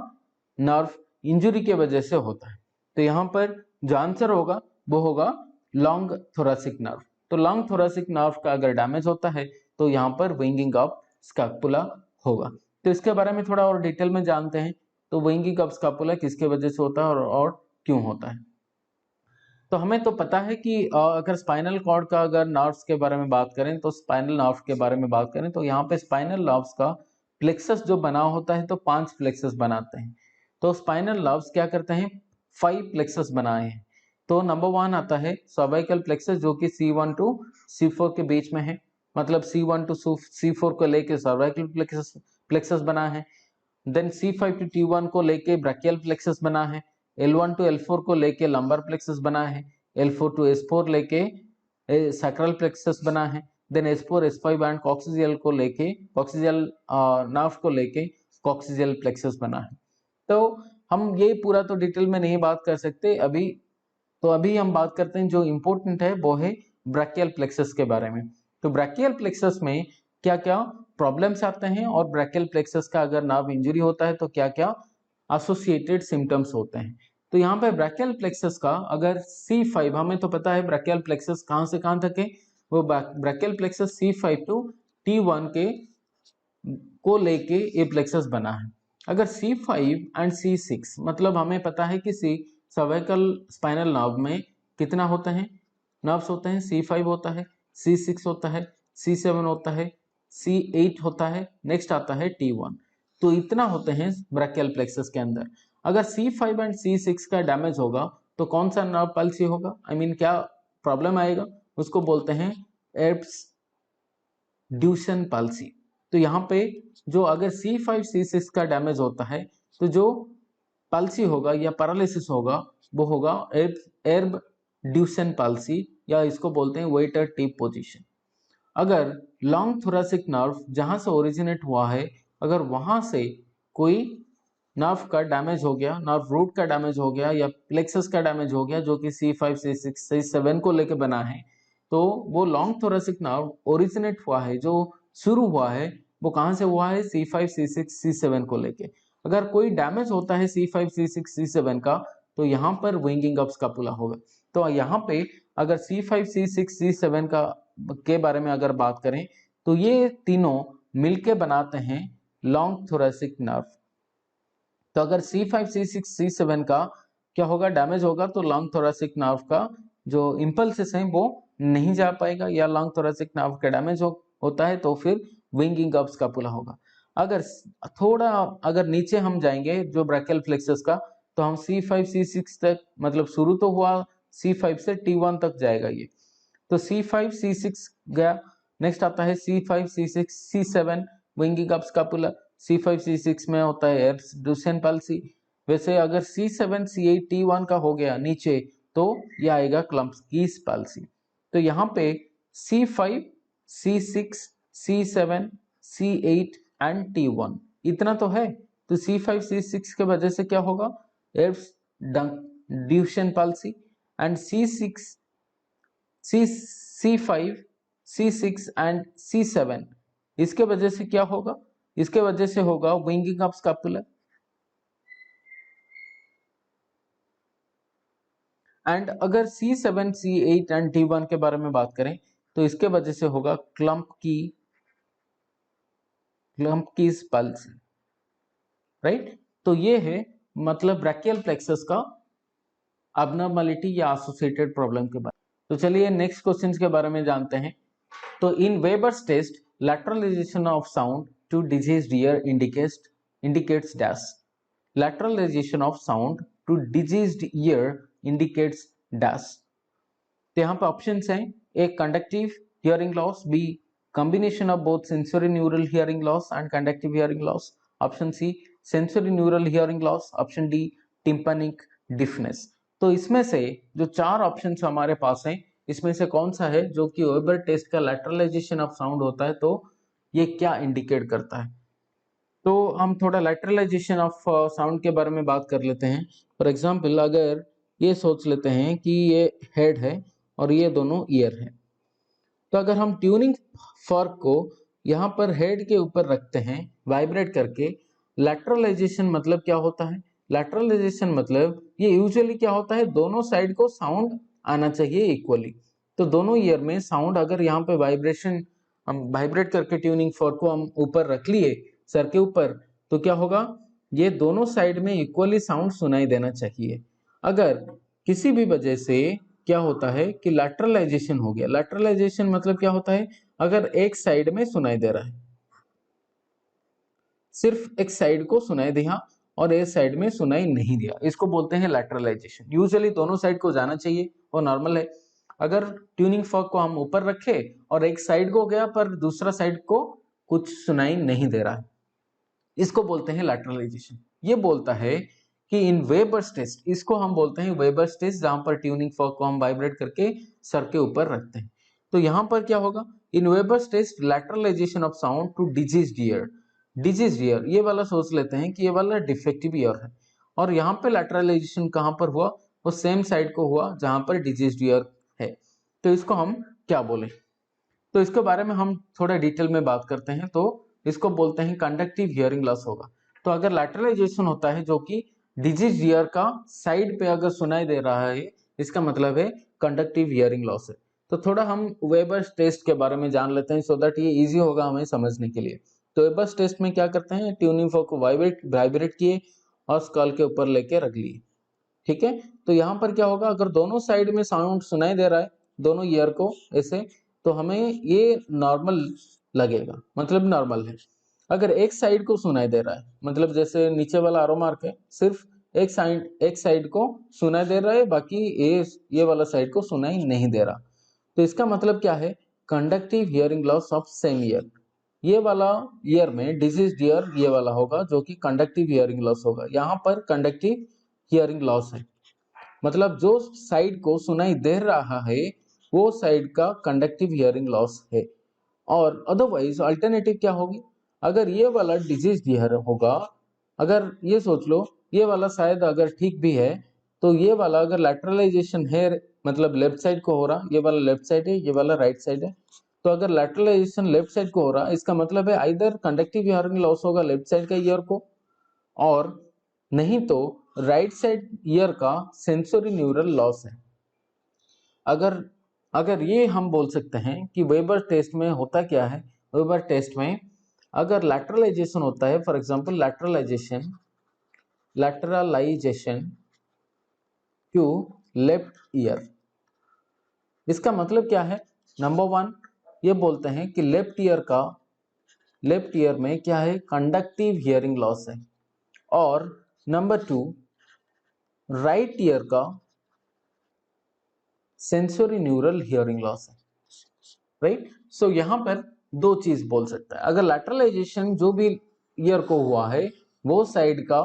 नर्व इंजुरी के वजह से होता है, तो यहाँ पर जो आंसर होगा वो होगा लॉन्ग थोरेसिक नर्व। तो लॉन्ग थोरेसिक नर्व का अगर डैमेज होता है तो यहाँ पर विंगिंग ऑफ स्कैपुला होगा। तो इसके बारे में थोड़ा और डिटेल में जानते हैं, तो विंगिंग ऑफ स्कैपुला किसके वजह से होता है और क्यों होता है। तो हमें तो पता है कि अगर स्पाइनल कॉर्ड का अगर नर्व्स के बारे में बात करें, तो स्पाइनल नर्व के बारे में बात करें तो यहाँ पे स्पाइनल नर्व्स का प्लेक्सस जो बना होता है तो 5 प्लेक्सस बनाते हैं। तो स्पाइनल नर्व्स क्या करते हैं, 5 प्लेक्सस बनाए हैं। तो नंबर 1 आता है सर्वाइकल प्लेक्सस, जो कि C1 to C4 के बीच में है, मतलब C1 to C4 को लेके सर्वाइकल प्लेक्सस बना है। देन C5 to T1 को लेके ब्रैकियल प्लेक्सस बना है, L1 to L4 को लेके लंबर प्लेक्सस बना है, L4 to S4 लेके सैक्रल प्लेक्सस बना है, then S4 S5 and coccygeal को लेके कॉक्सिजियल नर्व को लेके कॉक्सिजियल प्लेक्सस बना है। तो हम ये पूरा तो डिटेल में नहीं बात कर सकते अभी, तो अभी हम बात करते हैं जो इम्पोर्टेंट है वो है ब्रैकियल प्लेक्सस के बारे में। तो ब्रैकियल प्लेक्सस में क्या क्या प्रॉब्लम्स आते हैं और ब्रैकियल प्लेक्सस का अगर नर्व इंजरी होता है तो क्या क्या एसोसिएटेड सिम्टम्स होते हैं। तो यहाँ पे ब्रैकियल प्लेक्सस का अगर C5, हमें तो पता है ब्रैकियल प्लेक्सस कहाँ से कहाँ तक है, वो brachial plexus C5 to T1 के को लेके ये प्लेक्सस बना है। अगर C5 एंड C6, मतलब हमें पता है कि सर्वाइकल स्पाइनल नर्व में कितना होते हैं, नर्व्स होते हैं, C5 होता है, C6 होता है, C7 होता है, C8 होता है, नेक्स्ट आता है T1। तो इतना होते हैं ब्रैकियल प्लेक्सस के अंदर। अगर C5 एंड C6 का डैमेज होगा तो कौन सा नर्व पल्सी होगा, आई मीन क्या प्रॉब्लम आएगा, उसको बोलते हैं एब्स ड्यूशन पल्सी। तो यहाँ पे जो अगर C5 C6 का डैमेज होता है तो जो पल्सी होगा या पैरालिसिस होगा वो होगा एर्ब ड्यूशन पल्सी, या इसको बोलते हैं वेटर टिप पोजीशन। अगर लॉन्ग थोरेसिक नर्व जहां से ओरिजिनेट हुआ है, अगर वहां से कोई नर्व का डैमेज हो गया, नर्व रूट का डैमेज हो गया या प्लेक्सस का डैमेज हो गया जो कि C5 C6 C7 को लेकर बना है, तो वो लॉन्ग थोरेसिक नर्व ओरिजिनेट हुआ है, जो शुरू हुआ है वो कहां से हुआ है, C5 C6 C7 को लेके। अगर कोई डैमेज होता है C5 C6 C7 का तो यहाँ पर विंगिंग ऑफ स्कैपुला होगा। तो यहाँ पे अगर C5 C6 C7 का के बारे में अगर बात करें तो ये तीनों मिलके बनाते हैं लॉन्ग थोरेसिक नर्व। तो अगर C5 C6 C7 का क्या होगा, डैमेज होगा, तो लॉन्ग थोरेसिक नर्व का जो इम्पल्सेस हैं वो नहीं जा पाएगा, या लॉन्ग थोरेसिक नर्व का डैमेज होता है तो फिर विंगिंग ऑफ स्कैपुला होगा। अगर थोड़ा अगर नीचे हम जाएंगे जो ब्रैकियल प्लेक्सस का, तो हम C5 C6 तक, मतलब शुरू तो हुआ C5 से T1 तक जाएगा ये, तो C5 C6 गया। नेक्स्ट आता है C5 C6 C7 winging of scapula. C5 C6 में होता है एब्ड्यूसेंट पाल्सी। वैसे अगर C7 C8 T1 का हो गया नीचे तो यह आएगा क्लम्स्कीज पाल्सी। तो यहाँ पे C5 C6 C7 C8 and T1 इतना तो है। तो C5 C6 के वजह से क्या होगा, abducent palsy. And C5 C6 and C7 इसके वजह से क्या होगा, इसके वजह से होगा विंगिंग ऑफ स्कैपुला। एंड अगर C7 C8 एंड T1 के बारे में बात करें तो इसके वजह से होगा क्लम्स्कीज पाल्सी, राइट। तो ये है मतलब ब्रैकियल प्लेक्सस का अबनॉर्मलिटी या एसोसिएटेड प्रॉब्लम के बारे में। तो चलिए नेक्स्ट क्वेश्चंस के बारे में जानते हैं। तो in Weber's test lateralization of sound to diseased ear indicates dash. Lateralization of sound to diseased ear indicates dash. तो यहाँ पे ऑप्शंस हैं, A conductive hearing loss, B combination of both sensory neural hearing loss and conductive hearing loss, option C sensory neural hearing loss, option D tympanic deafness. तो इसमें से जो चार options हमारे पास हैं इसमें से कौन सा है जो कि वेबर टेस्ट का लैटरलाइजेशन ऑफ साउंड होता है, तो ये क्या इंडिकेट करता है। तो हम थोड़ा लैटरलाइजेशन ऑफ साउंड के बारे में बात कर लेते हैं। फॉर एग्जांपल अगर ये सोच लेते हैं कि ये हेड है और ये दोनों ईयर है, तो अगर हम ट्यूनिंग फॉर्क को यहाँ पर हेड के ऊपर रखते हैं वाइब्रेट करके, लैटरलाइजेशन मतलब क्या होता है, लैटरलाइजेशन मतलब ये यूजुअली क्या होता है, दोनों साइड को साउंड आना चाहिए इक्वली। तो दोनों ईयर में साउंड अगर यहाँ पे वाइब्रेशन हम वाइब्रेट करके ट्यूनिंग फॉर्क को हम ऊपर रख लिए सर के ऊपर, तो क्या होगा, ये दोनों साइड में इक्वली साउंड सुनाई देना चाहिए। अगर किसी भी वजह से क्या होता है कि लैटरलाइजेशन हो गया, लैटरलाइजेशन मतलब क्या होता है, अगर एक साइड में सुनाई दे रहा है, सिर्फ एक साइड को सुनाई दिया और एक साइड में सुनाई नहीं दिया, इसको बोलते हैं लैटरलाइजेशन। यूजुअली दोनों साइड को जाना चाहिए और नॉर्मल है। अगर ट्यूनिंग फॉर्क को हम ऊपर रखे और एक साइड को गया पर दूसरा साइड को कुछ सुनाई नहीं दे रहा है, इसको बोलते हैं लैटरलाइजेशन। ये बोलता है कि इन वेबर्स टेस्ट, इसको हम बोलते हैं वेबर्स टेस्ट, जहां पर ट्यूनिंग फॉर्क को हम वाइब्रेट करके सर के ऊपर रखते हैं। तो यहां पर क्या होगा, in Weber's test lateralization of sound to diseased ear. Diseased ear ये वाला सोच लेते हैं कि ये वाला डिफेक्टिव ईयर है, और यहाँ पे लैटरलाइजेशन कहां पर हुआ, वो सेम साइड को हुआ जहां पर डिजीज्ड ईयर है। तो इसको हम क्या बोले, तो इसके बारे में हम थोड़ा डिटेल में बात करते हैं। तो इसको बोलते हैं कंडक्टिव हियरिंग लॉस होगा। तो अगर लैटरलाइजेशन होता है जो कि डिजीज ईयर का साइड पे अगर सुनाई दे रहा है, इसका मतलब है कंडक्टिव हियरिंग लॉस है। तो थोड़ा हम वेबर्स टेस्ट के बारे में जान लेते हैं सो दैट ये इजी होगा हमें समझने के लिए। तो वेबर्स टेस्ट में क्या करते हैं, ट्यूनिंग फॉर्क को वाइब्रेट किए और स्कल के ऊपर लेके रख लिए, ठीक है। तो यहाँ पर क्या होगा, अगर दोनों साइड में साउंड सुनाई दे रहा है दोनों ईयर को ऐसे, तो हमें ये नॉर्मल लगेगा, मतलब नॉर्मल है। अगर एक साइड को सुनाई दे रहा है, मतलब जैसे नीचे वाला आरो मार्क है, सिर्फ एक साइड को सुनाई दे रहा है, बाकी ये वाला साइड को सुनाई नहीं दे रहा, तो इसका मतलब क्या है, conductive hearing loss of same year. ये वाला ईयर में डिजीज्ड ईयर ये वाला होगा जो कि कंडक्टिव हियरिंग लॉस होगा। यहाँ पर कंडक्टिव हियरिंग लॉस है, मतलब जो साइड को सुनाई दे रहा है वो साइड का कंडक्टिव हियरिंग लॉस है। और अदरवाइज अल्टरनेटिव क्या होगी, अगर ये वाला डिजीज ईयर होगा, अगर ये सोच लो ये वाला शायद अगर ठीक भी है, तो ये वाला अगर लैटरलाइजेशन है, मतलब लेफ्ट साइड को हो रहा, ये वाला लेफ्ट साइड है, ये वाला राइट साइड है, तो अगर लैटरलाइजेशन लेफ्ट साइड को हो रहा, इसका मतलब है आइदर कंडक्टिव हियरिंग लॉस होगा लेफ्ट साइड का ईयर को, और नहीं तो राइट साइड ईयर का सेंसरी न्यूरल लॉस है। अगर अगर ये हम बोल सकते हैं कि वेबर टेस्ट में होता क्या है, वेबर टेस्ट में अगर लैटरलाइजेशन होता है, for example lateralization to left ear, इसका मतलब क्या है, नंबर वन ये बोलते हैं कि लेफ्ट ईयर में क्या है, कंडक्टिव हियरिंग लॉस है, और नंबर टू राइट ईयर का सेंसरी न्यूरल हियरिंग लॉस है। राइट। सो यहाँ पर दो चीज बोल सकता है, अगर लैटरलाइजेशन जो भी ईयर को हुआ है वो साइड का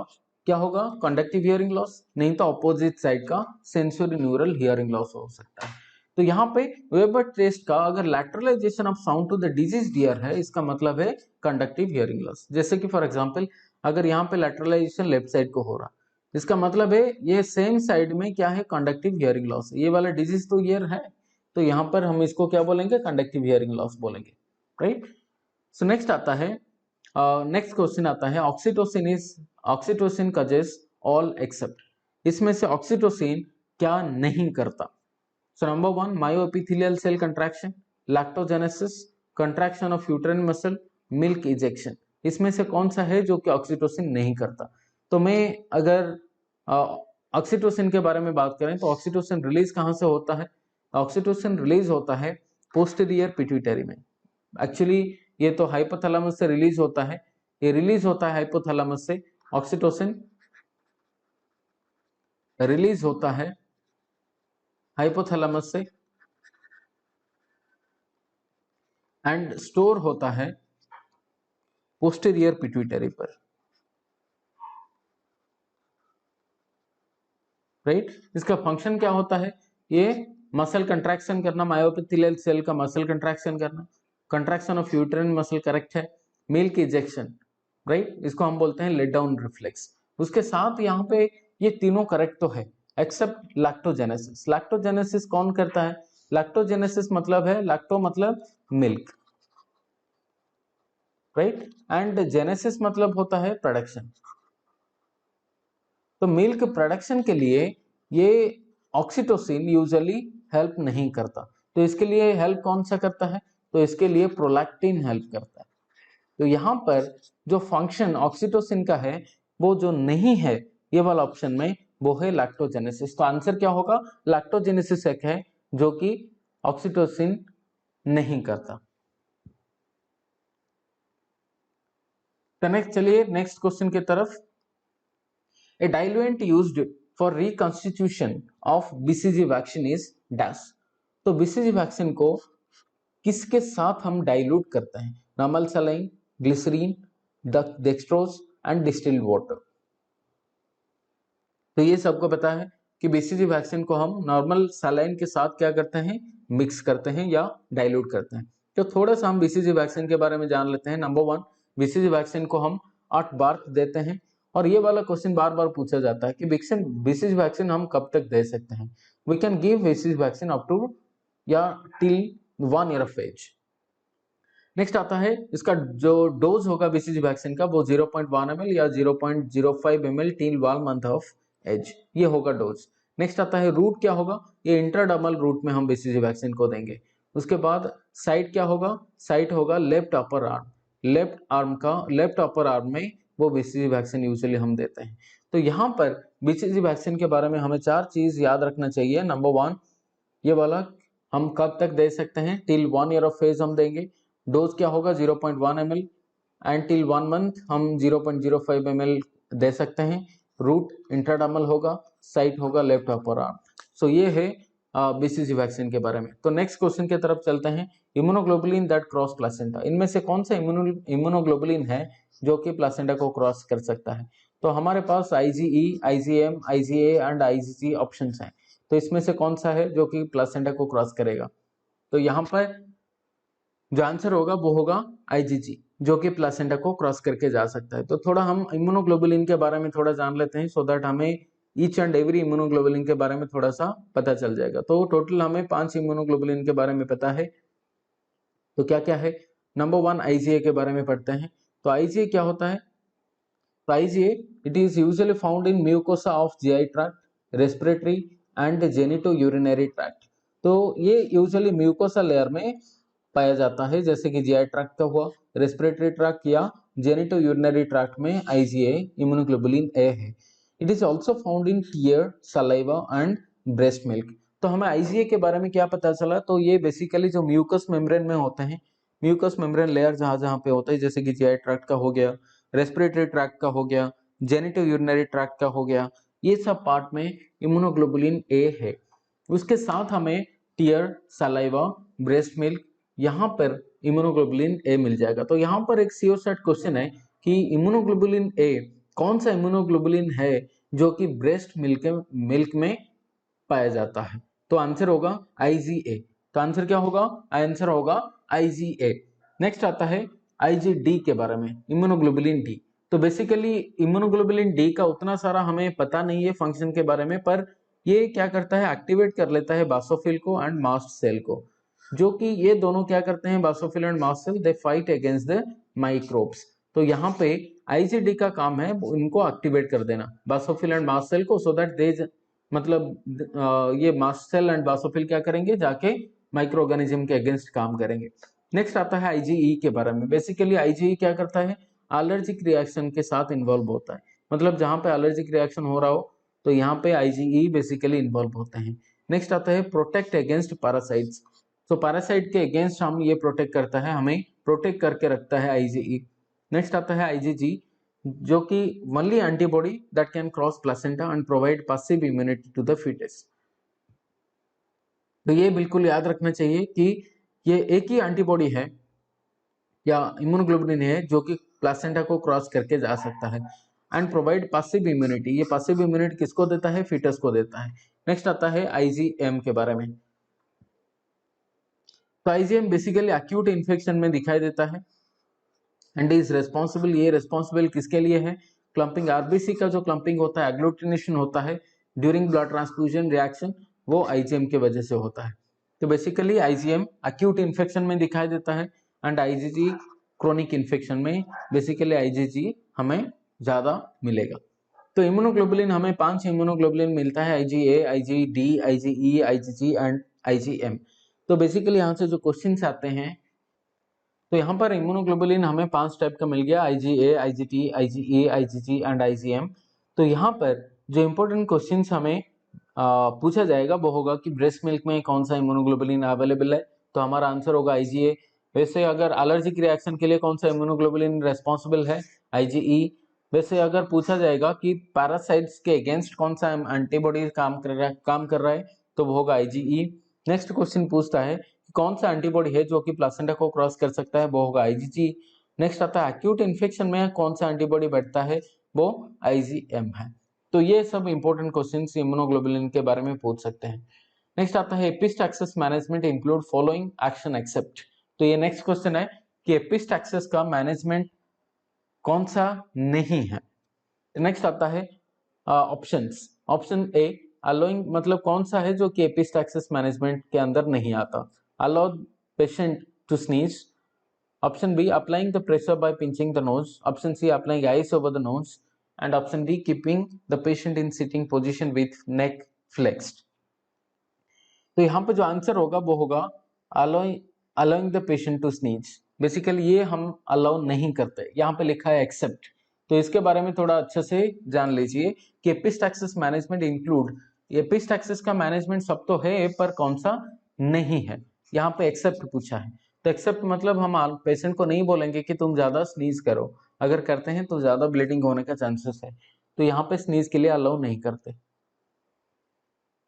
क्या होगा, कंडक्टिव हियरिंग लॉस, नहीं तो अपोजिट साइड का सेंसरी न्यूरल हियरिंग लॉस हो सकता है। तो यहाँ पे वेबर टेस्ट का अगर lateralization of sound to the diseased ear है, इसका मतलब है कंडक्टिव हियरिंग लॉस। जैसे कि फॉर एग्जांपल अगर यहाँ पे लैटरलाइजेशन लेफ्ट साइड को हो रहा, इसका मतलब है ये सेम साइड में क्या है, कंडक्टिव हियरिंग लॉस। ये वाला डिजीज तो ईयर है, तो यहाँ पर हम इसको क्या बोलेंगे, कंडक्टिव हियरिंग लॉस बोलेंगे, राइट। सो नेक्स्ट आता है, नेक्स्ट क्वेश्चन आता है, ऑक्सीटोसिन कजेस ऑल एक्सेप्ट, इसमें से ऑक्सीटोसिन क्या नहीं करता। So number 1 myoepithelial cell contraction, lactogenesis, contraction of uterine muscle, milk ejection, इसमें से कौन सा है जो कि ऑक्सीटोसिन नहीं करता। तो मैं अगर ऑक्सीटोसिन के बारे में बात करें तो ऑक्सीटोसिन रिलीज कहाँ से होता है, ऑक्सीटोसिन रिलीज होता है पोस्टीरियर पिट्यूटरी में। एक्चुअली ये तो हाइपोथैलेमस से रिलीज होता है, ये रिलीज होता है हाइपोथैलेमस से, ऑक्सीटोसिन रिलीज होता है हाइपोथैलेमस से एंड स्टोर होता है पोस्टीरियर पिट्यूटरी पर, राइट। इसका फंक्शन क्या होता है, ये मसल कंट्रैक्शन करना, मायोएपिथेलियल सेल का मसल कंट्रैक्शन करना, contraction of uterine muscle correct है, मिल्क इजेक्शन, राइट, इसको हम बोलते हैं लेट डाउन रिफ्लेक्स। उसके साथ यहाँ पे ये तीनों करेक्ट तो है एक्सेप्ट लैक्टोजेनेसिस। लैक्टोजेनेसिस कौन करता है, लैक्टोजेनेसिस मतलब है, लैक्टो मतलब मिल्क, राइट, एंड जेनेसिस मतलब होता है प्रोडक्शन। तो मिल्क प्रोडक्शन के लिए ये ऑक्सीटोसिन यूजुअली हेल्प नहीं करता, तो इसके लिए हेल्प कौन सा करता है, तो इसके लिए प्रोलैक्टिन हेल्प करता है। तो यहाँ पर जो फंक्शन ऑक्सीटोसिन का है वो जो नहीं है ये वाला ऑप्शन में, वो है लैक्टोजेनेसिस। तो आंसर क्या होगा, लैक्टोजेनेसिस एक है जो कि ऑक्सीटोसिन नहीं करता। तो नेक्स्ट चलिए नेक्स्ट क्वेश्चन की तरफ। A diluent used for reconstitution of BCG vaccine is dash। तो BCG वैक्सीन को किसके साथ हम डाइल्यूट करते हैं, normal saline, glycerine, dextrose and distilled water. तो ये सबको पता है कि BCG वैक्सीन को हम नॉर्मल सलाइन के साथ क्या करते हैं, मिक्स करते हैं या डाइल्यूट करते हैं। तो थोड़ा सा हम BCG वैक्सीन के बारे में जान लेते हैं। नंबर 1 BCG वैक्सीन को हम 8 बार देते हैं, और ये वाला क्वेश्चन बार बार पूछा जाता है कि BCG वैक्सीन हम कब तक दे सकते हैं। We can give BCG vaccine up to या till 1 year of age. Next आता है इसका जो डोज होगा BCG वैक्सीन का, वो 0.1 ml या 0.05 ml till 1 month of age, ये होगा डोज। नेक्स्ट आता है रूट क्या होगा, ये इंट्राडर्मल रूट में हम BCG वैक्सीन को देंगे। उसके बाद साइट क्या होगा, साइट होगा left upper arm, left arm का लेफ्ट अपर आर्म में वो BCG वैक्सीन यूजुअली हम देते हैं। तो यहाँ पर BCG वैक्सीन के बारे में हमें 4 चीज याद रखना चाहिए। नंबर 1 ये वाला हम कब तक दे सकते हैं, टिल 1 ईयर ऑफ एज हम देंगे। डोज क्या होगा 0.1 ml एंड टिल 1 मंथ हम 0.05 ml दे सकते हैं। रूट इंट्राडर्मल होगा, साइट होगा लेफ्ट अपर आर्म। सो ये है BCG वैक्सीन के बारे में। तो नेक्स्ट क्वेश्चन की तरफ चलते हैं, इम्यूनोग्लोबुलिन दैट क्रॉस प्लासेंटा, इनमें से कौन सा इम्यूनोग्लोबुलिन है जो कि प्लासेंटा को क्रॉस कर सकता है। तो हमारे पास IgE, IgM, IgA and IgG options हैं। तो इसमें से कौन सा है जो कि प्लासेंटा को क्रॉस करेगा, तो यहाँ पर जो आंसर होगा वो होगा IgG, जो कि प्लासेंटा को क्रॉस करके जा सकता है। तो थोड़ा हम इम्यूनोग्लोबुलिन के बारे में थोड़ा जान लेते हैं, सो दैट हमें ईच एंड एवरी इम्यूनोग्लोबुलिन के बारे में थोड़ा सा पता चल जाएगा। तो टोटल हमें 5 इम्यूनोग्लोबुलिन के बारे में पता है। तो क्या क्या है, नंबर 1 IgA के बारे में पढ़ते हैं। तो IgA क्या होता है, तो IgA it is usually found in mucosa of GI tract, respiratory and genito urinary tract. तो ये यूजुअली म्यूकोसा लेयर में पाया जाता है, जैसे कि GI ट्रैक्ट का हुआ, रेस्पिरेटरी ट्रैक्ट या जेनिटो यूरिनरी ट्रैक्ट में IgA इम्यूनोग्लोबुलिन A है। It is also found in tear, saliva and breast milk. तो हमें IgA के बारे में क्या पता चला, तो ये बेसिकली जो म्यूकस मेम्ब्रेन में होते हैं, म्यूकस मेम्ब्रेन लेयर जहां जहां पे होता है, जैसे कि GI ट्रैक्ट का हो गया, रेस्पिरेटरी ट्रैक्ट का हो गया, जेनिटो यूरिनरी ट्रैक्ट का हो गया, ये सब पार्ट में इम्यूनोग्लोबुलिन A है। उसके साथ हमें टीयर, सलाइवा, ब्रेस्ट मिल्क यहाँ पर इम्यूनोग्लोबुलिन ए मिल जाएगा। तो यहाँ पर एक श्योर शॉट क्वेश्चन है कि इम्यूनोग्लोबुलिन ए कौन सा इम्यूनोग्लोबुलिन है जो कि ब्रेस्ट मिल्क में पाया जाता है। तो आंसर होगा IgA। तो आंसर क्या होगा? आंसर होगा IgA। नेक्स्ट आता है IgD के बारे में, इम्यूनोग्लोबुलिन डी। तो बेसिकली इम्यूनोग्लोबुलिन डी का उतना सारा हमें पता नहीं है फंक्शन के बारे में, पर ये क्या करता है, एक्टिवेट कर लेता है बासोफिल को एंड मास्ट सेल को, जो कि ये दोनों क्या करते हैं, basophil and mast cell, they fight against the microbes. तो यहाँ पे IgD का काम है इनको एक्टिवेट कर देना, बासोफिल एंड मास्ट सेल को, सो दैट दे मतलब ये मास्ट सेल एंड बासोफिल क्या करेंगे, जाके माइक्रो ऑर्गेनिज्म के अगेंस्ट काम करेंगे। नेक्स्ट आता है IgE के बारे में। बेसिकली IgE क्या करता है, एलर्जिक रिएक्शन के साथ इन्वॉल्व होता है, मतलब जहां पे एलर्जिक रिएक्शन हो रहा हो तो यहाँ पे IgE बेसिकली इन्वॉल्व होते हैं। नेक्स्ट आता है प्रोटेक्ट अगेंस्ट पैरासाइट्स। तो पैरासाइट के अगेंस्ट हम ये प्रोटेक्ट करता है, हमें प्रोटेक्ट करके रखता है IgE। नेक्स्ट आता है IgG, जो कि only antibody that can cross placenta and provide passive immunity to the fetus. तो ये बिल्कुल याद रखना चाहिए कि ये एक ही एंटीबॉडी है या इम्यूनोग्लोबुलिन है जो कि प्लेसेंटा को क्रॉस करके जा सकता है एंड प्रोवाइड पैसिव इम्यूनिटी। ये पैसिव इम्यूनिटी किसको देता है, फीटस को देता है। नेक्स्ट आता है IgM के बारे में। तो IgM बेसिकली एक्यूट इन्फेक्शन में दिखाई देता है एंड इज रेस्पॉन्सिबल, ये रेस्पॉन्सिबल किसके लिए है, क्लम्पिंग, आरबीसी का जो क्लम्पिंग होता है, एग्लूटिनेशन होता है ड्यूरिंग ब्लड ट्रांसफ्यूजन रिएक्शन, वो IgM के वजह से होता है। तो बेसिकली IgM एक्यूट इन्फेक्शन में दिखाई देता है एंड IgG क्रोनिक इन्फेक्शन में। बेसिकली IgG हमें ज्यादा मिलेगा। तो इम्यूनोग्लोबुलिन हमें 5 इम्यूनोग्लोबुलिन मिलता है, IgA, IgD, IgE, IgG and IgM। तो बेसिकली यहाँ से जो क्वेश्चन आते हैं, तो यहाँ पर इम्यूनोग्लोबुलिन हमें 5 टाइप का मिल गया, IgA, IgT, IgE, IgG and IgM। तो यहाँ पर जो इम्पोर्टेंट क्वेश्चंस हमें पूछा जाएगा वो होगा कि ब्रेस्ट मिल्क में कौन सा इम्यूनोग्लोबुलिन अवेलेबल है, तो हमारा आंसर होगा IgA। वैसे अगर एलर्जिक रिएक्शन के लिए कौन सा इम्यूनोग्लोबुलिन रेस्पॉन्सिबल है, IgE। वैसे अगर पूछा जाएगा कि पैरासाइट्स के अगेंस्ट कौन सा एंटीबॉडी काम कर रहा है तो वो होगा IgE। नेक्स्ट क्वेश्चन पूछता है कौन सा एंटीबॉडी है जो कि प्लासेंटा को क्रॉस कर सकता है, वो होगा IgG। नेक्स्ट आता है एक्यूट इन्फेक्शन में कौन सा एंटीबॉडी बैठता है, वो IgM है। तो ये सब इंपॉर्टेंट क्वेश्चंस इम्यूनोग्लोबुलिन के बारे में पूछ सकते हैं। नेक्स्ट आता है epistaxis management include following action except. तो ये नेक्स्ट क्वेश्चन है कि एपिस्टैक्सिस का मैनेजमेंट कौन सा नहीं है। नेक्स्ट आता है ऑप्शंस। ऑप्शन ए अलोइंग, मतलब कौन सा है जो कि एपिस्टैक्सिस मैनेजमेंट के अंदर नहीं आता, allow patient to sneeze. Option B applying the pressure by pinching the nose. Option C applying ice over the nose and option D keeping the patient in sitting position with neck flexed. तो यहाँ पे जो answer होगा वो होगा allowing the patient to sneeze. Basically ये हम allow नहीं करते, यहाँ पे लिखा है एक्सेप्ट। तो इसके बारे में थोड़ा अच्छे से जान लीजिए कि एपिस्टैक्सिस मैनेजमेंट इंक्लूड, एपिस्टैक्सिस का मैनेजमेंट सब तो है पर कौन सा नहीं है, यहाँ पे एक्सेप्ट पूछा है। तो एक्सेप्ट मतलब हम पेशेंट को नहीं बोलेंगे कि तुम ज्यादा स्नीज करो, अगर करते हैं तो ज्यादा ब्लीडिंग होने का चांसेस है, तो यहाँ पे स्नीज के लिए अलाउ नहीं करते।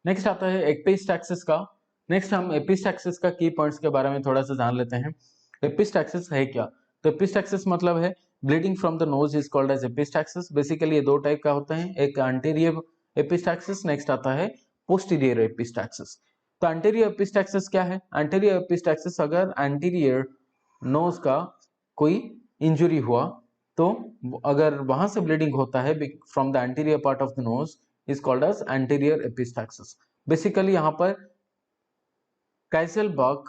नेक्स्ट आता है एपिस्टैक्सिस का। नेक्स्ट हम एपिस्टैक्सिस का की पॉइंट्स के बारे में थोड़ा सा जान लेते हैं। एपिस्टैक्सिस है क्या? तो एपिस्टैक्सिस मतलब है bleeding from the nose is called as epistaxis. Basically ये दो टाइप का होता है, एक एंटीरियर एपिस्टैक्सिस, नेक्स्ट आता है पोस्टीरियर एपिस्टैक्सिस। तो एंटीरियर एपिस्टैक्सिस क्या है? एंटीरियर एपिस्टैक्सिस अगर एंटीरियर नोज का कोई इंजुरी हुआ तो अगर वहां से ब्लीडिंग होता है from the anterior part of the nose is called as anterior epistaxis. Basically यहाँ पर काइसेलबर्ग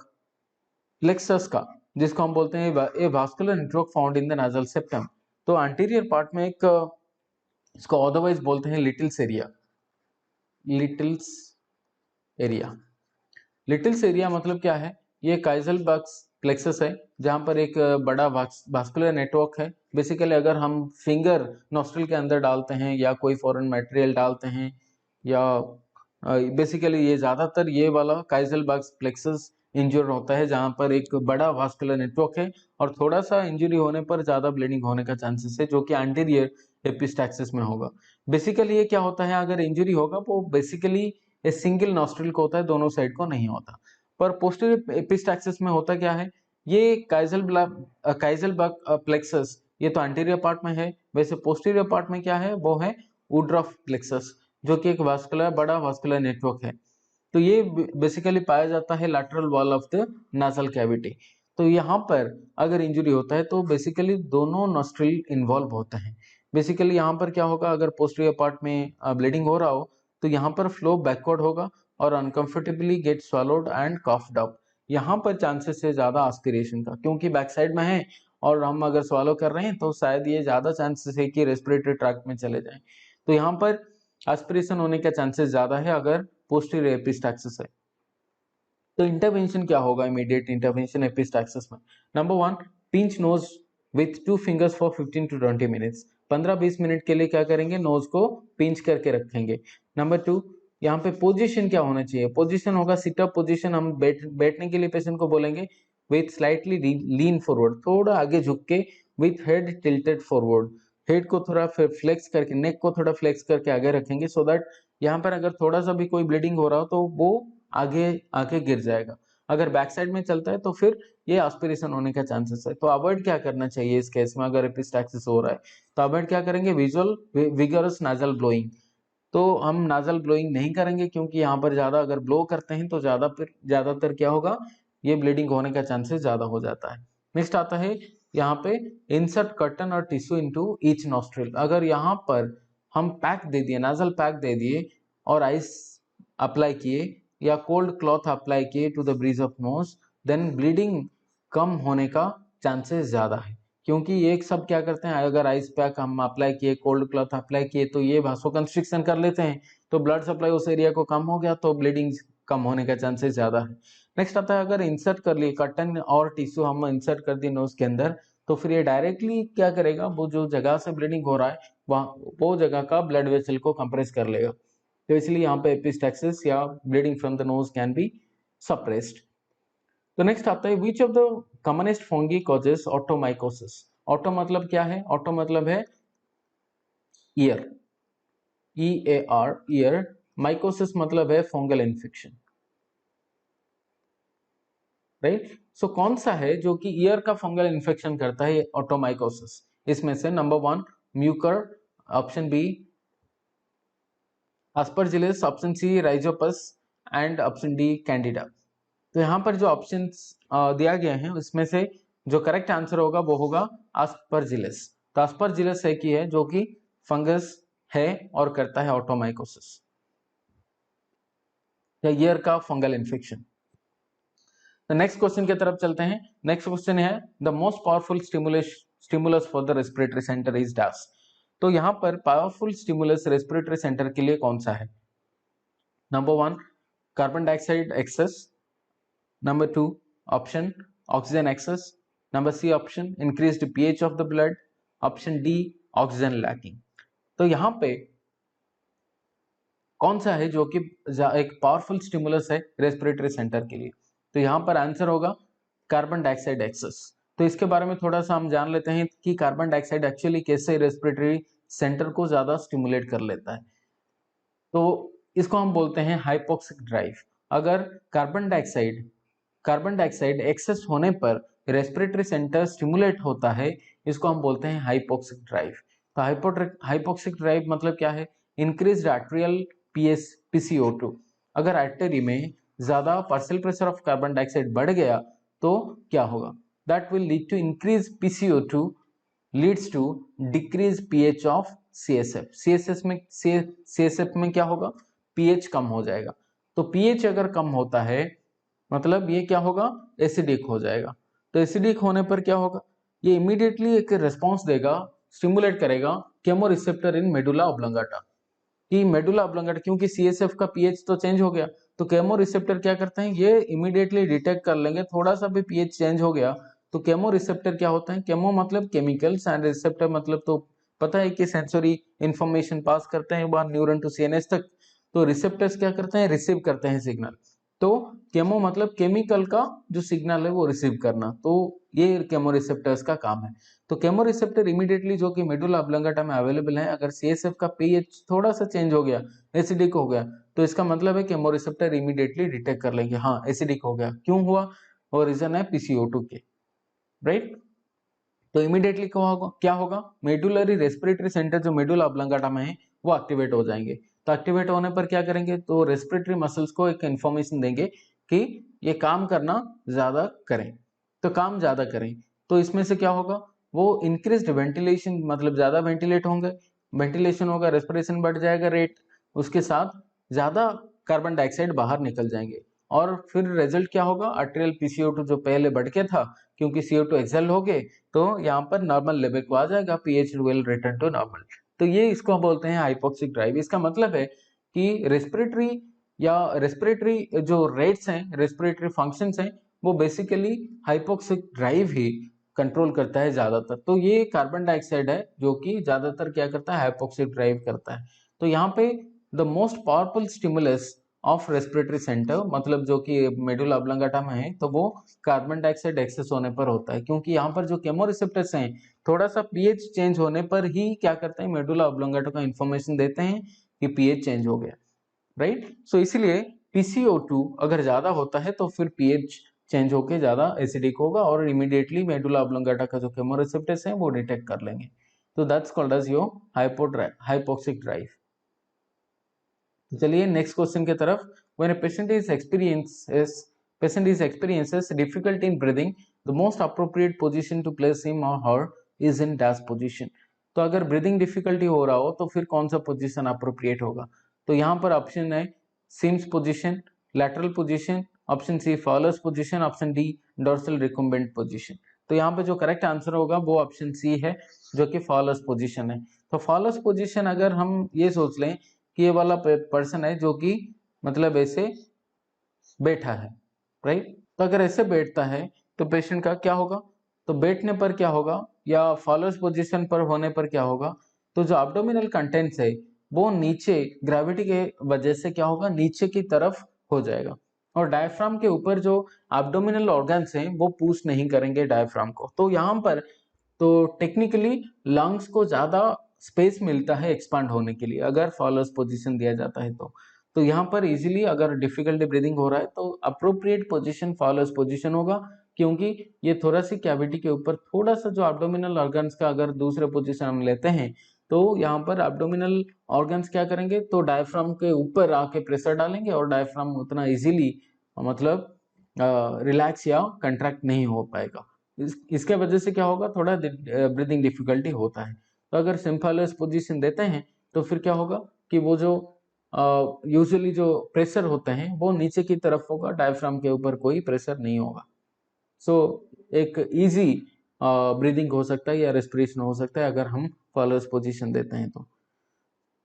प्लेक्सस का, जिसको हम बोलते हैं a vascular network found in the nasal septum. तो एंटीरियर पार्ट में एक इसको अदरवाइज बोलते हैं Little's area. Little's area, Little's area मतलब क्या है? ये काइसेलबर्ग प्लेक्सस है जहां पर एक बड़ा वास्कुलर नेटवर्क है। बेसिकली अगर हम फिंगर नॉस्ट्रल के अंदर डालते हैं या कोई फॉरेन मटेरियल डालते हैं या बेसिकली ये ज्यादातर ये वाला काइसेलबर्ग प्लेक्सस इंजर होता है जहां पर एक बड़ा वास्कुलर नेटवर्क है और थोड़ा सा इंजरी होने पर ज्यादा ब्लीडिंग होने का चांसेस है, जो कि एंटीरियर एपिस्टैक्सिस में होगा। बेसिकली ये क्या होता है, अगर इंजरी होगा वो बेसिकली सिंगल नॉस्ट्रल को होता है, दोनों साइड को नहीं होता। पर पोस्टीरियर एपिस्टैक्सिस में होता क्या है, ये काइजलबर्ग प्लेक्सस ये तो एंटीरियर पार्ट में है, वैसे पोस्टीरियर पार्ट में क्या है वो है वुड्रॉफ प्लेक्सस, जो कि एक बड़ा वास्कुलर नेटवर्क है। तो ये बेसिकली पाया जाता है lateral wall of the nasal cavity. तो यहाँ पर अगर इंजरी होता है तो बेसिकली दोनों नॉस्ट्रिल इन्वॉल्व होते हैं। बेसिकली यहाँ पर क्या होगा, अगर पोस्टीरियर पार्ट में ब्लीडिंग हो रहा हो तो यहाँ पर फ्लो बैकवर्ड होगा और uncomfortably get swallowed and coughed up. यहाँ पर चांसेस है ज्यादा एस्पिरेशन का, क्योंकि बैक साइड में है और हम अगर स्वॉलो कर रहे हैं तो शायद ये ज्यादा चांसेस है कि रेस्पिरेटरी ट्रैक्ट में चले जाएं। तो यहाँ पर एस्पिरेशन होने का चांसेस ज्यादा है अगर पोस्टीरियर एपिस्टैक्सिस है। तो इंटरवेंशन क्या होगा, इमीडिएट इंटरवेंशन एपिस्टैक्सिस में? Number 1, pinch nose with 2 fingers for 15 to 20 minutes. 15-20 minute के लिए क्या करेंगे, नोज को पिंच करके रखेंगे। नंबर 2, यहाँ पे पोजीशन क्या होना चाहिए? पोजीशन होगा सिटअप पोजीशन। हम बैठने के लिए पेशेंट को बोलेंगे विथ स्लाइटली लीन फॉरवर्ड, थोड़ा आगे झुक के, with head tilted forward, head को थोड़ा फ्लेक्स करके, नेक को थोड़ा फ्लेक्स करके आगे रखेंगे, सो दैट यहाँ पर अगर थोड़ा सा भी कोई ब्लीडिंग हो रहा हो तो वो आगे आके गिर जाएगा। अगर बैक साइड में चलता है तो फिर ये एस्पिरेशन होने का चांसेस है। तो अवॉइड क्या करना चाहिए इस केस में, अगर एपिस्टैक्सिस हो रहा है तो अवॉइड क्या करेंगे, विगरस नाजल ब्लोइंग। तो हम नाजल ब्लोइंग नहीं करेंगे, क्योंकि यहाँ पर ज्यादा अगर ब्लो करते हैं तो ज्यादातर क्या होगा, ये ब्लीडिंग होने का चांसेस ज्यादा हो जाता है। नेक्स्ट आता है यहाँ पे इंसर्ट कॉटन और टिश्यू इनटू ईच नॉस्ट्रिल। अगर यहाँ पर हम पैक दे दिए, नाजल पैक दे दिए और आइस अप्लाई किए या कोल्ड क्लॉथ अप्लाई किए to the bridge of nose, then bleeding कम होने का चांसेस ज्यादा है। क्योंकि ये सब क्या करते हैं, अगर आइस पैक हम अप्लाई किए, कोल्ड क्लॉथ अप्लाई किए, तो ये वासो कंस्ट्रिक्शन कर लेते हैं, तो ब्लड सप्लाई उस एरिया को कम हो गया, तो ब्लीडिंग कम होने का चांसेस ज्यादा है। नेक्स्ट आता है, अगर इंसर्ट कर लिए कॉटन और टिश्यू हम इंसर्ट कर दिए नोज के अंदर, तो फिर ये डायरेक्टली क्या करेगा, वो जो जगह से ब्लीडिंग हो रहा है वो जगह का ब्लड वेसल को कंप्रेस कर लेगा। तो इसलिए यहाँ पे एपिस्टैक्सिस या bleeding from the nose can be suppressed. तो नेक्स्ट आता है which of the commonest fungi causes otomycosis. Oto मतलब क्या है, ऑटो मतलब है ईयर, EAR ईयर, माइकोसिस मतलब है फंगल इन्फेक्शन, राइट। सो कौन सा है जो कि ईयर का फंगल इन्फेक्शन करता है, ऑटोमाइकोसिस? इसमें से number 1 Mucor, option B aspergillus, option C Rhizopus and option D Candida. तो यहाँ पर जो ऑप्शंस दिया गया है उसमें से जो करेक्ट आंसर होगा वो होगा aspergillus। तो aspergillus है कि है जो कि फंगस है और करता है ऑटोमाइकोसिस या ईयर का फंगल इन्फेक्शन। तो नेक्स्ट क्वेश्चन की तरफ चलते हैं। नेक्स्ट क्वेश्चन है the most powerful stimulus for the respiratory centre is dash. तो यहाँ पर पावरफुल स्टिमुलस रेस्पिरेटरी सेंटर के लिए कौन सा है? Number 1 carbon dioxide excess, number 2 option oxygen excess, number C option increased pH of the blood, option D oxygen lacking. तो यहाँ पे कौन सा है जो कि एक पावरफुल स्टिमुलस है रेस्पिरेटरी सेंटर के लिए? तो यहाँ पर आंसर होगा कार्बन डाइऑक्साइड एक्सेस। तो इसके बारे में थोड़ा सा हम जान लेते हैं कि कार्बन डाइऑक्साइड एक्चुअली कैसे रेस्पिरेटरी सेंटर को ज्यादा स्टिमुलेट कर लेता है। तो इसको हम बोलते हैं हाइपोक्सिक ड्राइव। अगर कार्बन डाइऑक्साइड एक्सेस होने पर रेस्पिरेटरी सेंटर स्टिमुलेट होता है, इसको हम बोलते हैं हाइपोक्सिक ड्राइव। तो हाइपोक्सिक ड्राइव मतलब क्या है, इंक्रीज्ड आर्टेरियल PCO2। अगर आर्टरी में ज्यादा partial pressure of carbon dioxide बढ़ गया तो क्या होगा, that will lead to increase PCO2 leads to decrease pH of CSF में क्या होगा, pH कम हो जाएगा। तो pH अगर कम होता है मतलब ये क्या होगा, एसिडिक हो जाएगा। तो एसिडिक होने पर क्या होगा, ये इमीडिएटली एक रिस्पॉन्स देगा, स्टिमुलेट करेगा chemo receptor in medulla oblongata. कि मेडुला ऑब्लोंगाटा, क्योंकि CSF का pH तो चेंज हो गया, तो केमो रिसेप्टर क्या करते हैं, ये इमीडिएटली डिटेक्ट कर लेंगे, थोड़ा सा भी pH चेंज हो गया तो केमो रिसेप्टर क्या होता है, केमो मतलब केमिकल्स एंड रिसेप्टर मतलब तो पता है कि सेंसरी इंफॉर्मेशन पास करते हैं वहां न्यूरॉन टू CNS तक। तो रिसेप्टर्स क्या करते हैं, रिसीव करते हैं सिग्नल। तो केमो मतलब केमिकल का जो सिग्नल है वो रिसीव करना, तो ये केमो रिसेप्टर्स का काम है। तो केमो रिसेप्टर इमीडिएटली जो कि मेडुला ऑब्लोंगाटा में अवेलेबल है, अगर CSF का pH थोड़ा सा चेंज हो गया, एसिडिक हो गया, तो इसका मतलब है कि केमोरिसेप्टर इमीडिएटली डिटेक्ट कर लेंगे, हाँ एसिडिक हो गया। क्यों हुआ? और रीजन है PCO2 के, राइट। तो इमीडिएटली क्या होगा, मेडुलरी रेस्पिरेटरी सेंटर जो मेडुला ऑब्लांगाटा में है वो एक्टिवेट हो जाएंगे। तो एक्टिवेट होने पर क्या करेंगे, तो रेस्पिरेटरी मसल्स को एक इंफॉर्मेशन देंगे कि ये काम करना ज्यादा करें, तो काम ज्यादा करें। तो इसमें से क्या होगा, वो इंक्रीज्ड वेंटिलेशन, मतलब ज्यादा वेंटिलेट होंगे, वेंटिलेशन होगा, रेस्पिरेशन बढ़ जाएगा रेट, उसके साथ ज्यादा कार्बन डाइऑक्साइड बाहर निकल जाएंगे। और फिर रिजल्ट क्या होगा, आर्टेरियल PCO2 जो पहले बढ़ के था, क्योंकि CO2 एक्सेल हो गए तो यहाँ पर नॉर्मल लेवल को आ जाएगा, pH will return to normal. तो ये इसको बोलते हैं हाइपोक्सिक ड्राइव। इसका मतलब है कि रेस्पिरेटरी जो रेट्स हैं, रेस्पिरेटरी फंक्शंस हैं, वो बेसिकली हाइपोक्सिक ड्राइव ही कंट्रोल करता है ज्यादातर। तो ये कार्बन डाइऑक्साइड है जो कि ज्यादातर क्या करता है, हाइपोक्सिक ड्राइव करता है। तो यहाँ पे the most powerful stimulus of respiratory centre, मतलब जो कि मेडुला ऑब्लांगाटा में है, तो वो कार्बन डाइऑक्साइड एक्सेस होने पर होता है, क्योंकि यहाँ पर जो केमोरिसेप्टर्स हैं थोड़ा सा pH चेंज होने पर ही क्या करते हैं, मेडुला ऑब्लांगाटा को इन्फॉर्मेशन देते हैं कि pH चेंज हो गया, राइट। सो इसीलिए PCO2 अगर ज्यादा होता है तो फिर pH चेंज होके ज्यादा एसिडिक होगा और इमीडिएटली मेडुला ऑब्लांगाटा का जो केमोरिसेप्टर्स हैं वो डिटेक्ट कर लेंगे। तो that's called as your hypoxic drive. चलिए नेक्स्ट क्वेश्चन की तरफ। When a patient is experiences difficulty in breathing, the most appropriate position to place him or her is in dash position। तो अगर ब्रीदिंग डिफिकल्टी हो रहा हो तो फिर कौन सा पोजीशन अप्रोप्रिएट होगा? तो यहाँ पर ऑप्शन है Sims position, lateral position, option C Fowler's position, option D dorsal recumbent position. तो यहाँ पे जो करेक्ट आंसर होगा वो ऑप्शन सी है, जो कि फॉलोअर्स पोजीशन है। तो फॉलोअर्स पोजीशन अगर हम ये सोच लें कि ये वाला पर्सन है जो कि मतलब ऐसे बैठा है, राइट। तो अगर ऐसे बैठता है तो पेशेंट का क्या होगा, तो बैठने पर क्या होगा या फॉलोअर्स पोजीशन पर होने पर क्या होगा, तो जो एब्डोमिनल कंटेंट्स है वो नीचे ग्रेविटी के वजह से क्या होगा, नीचे की तरफ हो जाएगा। और डायफ्राम के ऊपर जो एब्डोमिनल ऑर्गन्स हैं वो पुश नहीं करेंगे डायफ्राम को। तो यहाँ पर तो टेक्निकली लंग्स को ज्यादा स्पेस मिलता है एक्सपांड होने के लिए अगर फॉलोअर्स पोजीशन दिया जाता है। तो यहाँ पर इजीली अगर डिफिकल्टी ब्रीदिंग हो रहा है तो अप्रोप्रिएट पोजीशन फॉलोअर्स पोजीशन होगा, क्योंकि ये थोरेसिक कैविटी के ऊपर थोड़ा सा जो एब्डोमिनल ऑर्गन्स का अगर दूसरे पोजीशन हम लेते हैं तो यहाँ पर एब्डोमिनल ऑर्गन्स क्या करेंगे, तो डायफ्राम के ऊपर आके प्रेशर डालेंगे और डायफ्राम उतना इजीली मतलब रिलैक्स या कंट्रैक्ट नहीं हो पाएगा। इसके वजह से क्या होगा, थोड़ा ब्रीदिंग डिफिकल्टी होता है। तो अगर सिम्फालस पोजीशन देते हैं तो फिर क्या होगा कि वो जो यूजुअली जो प्रेशर होते हैं वो नीचे की तरफ होगा, डायफ्राम के ऊपर कोई प्रेशर नहीं होगा। सो एक इजी ब्रीदिंग हो सकता है या रेस्पिरेशन हो सकता है अगर हम फॉलोअर्स पोजीशन देते हैं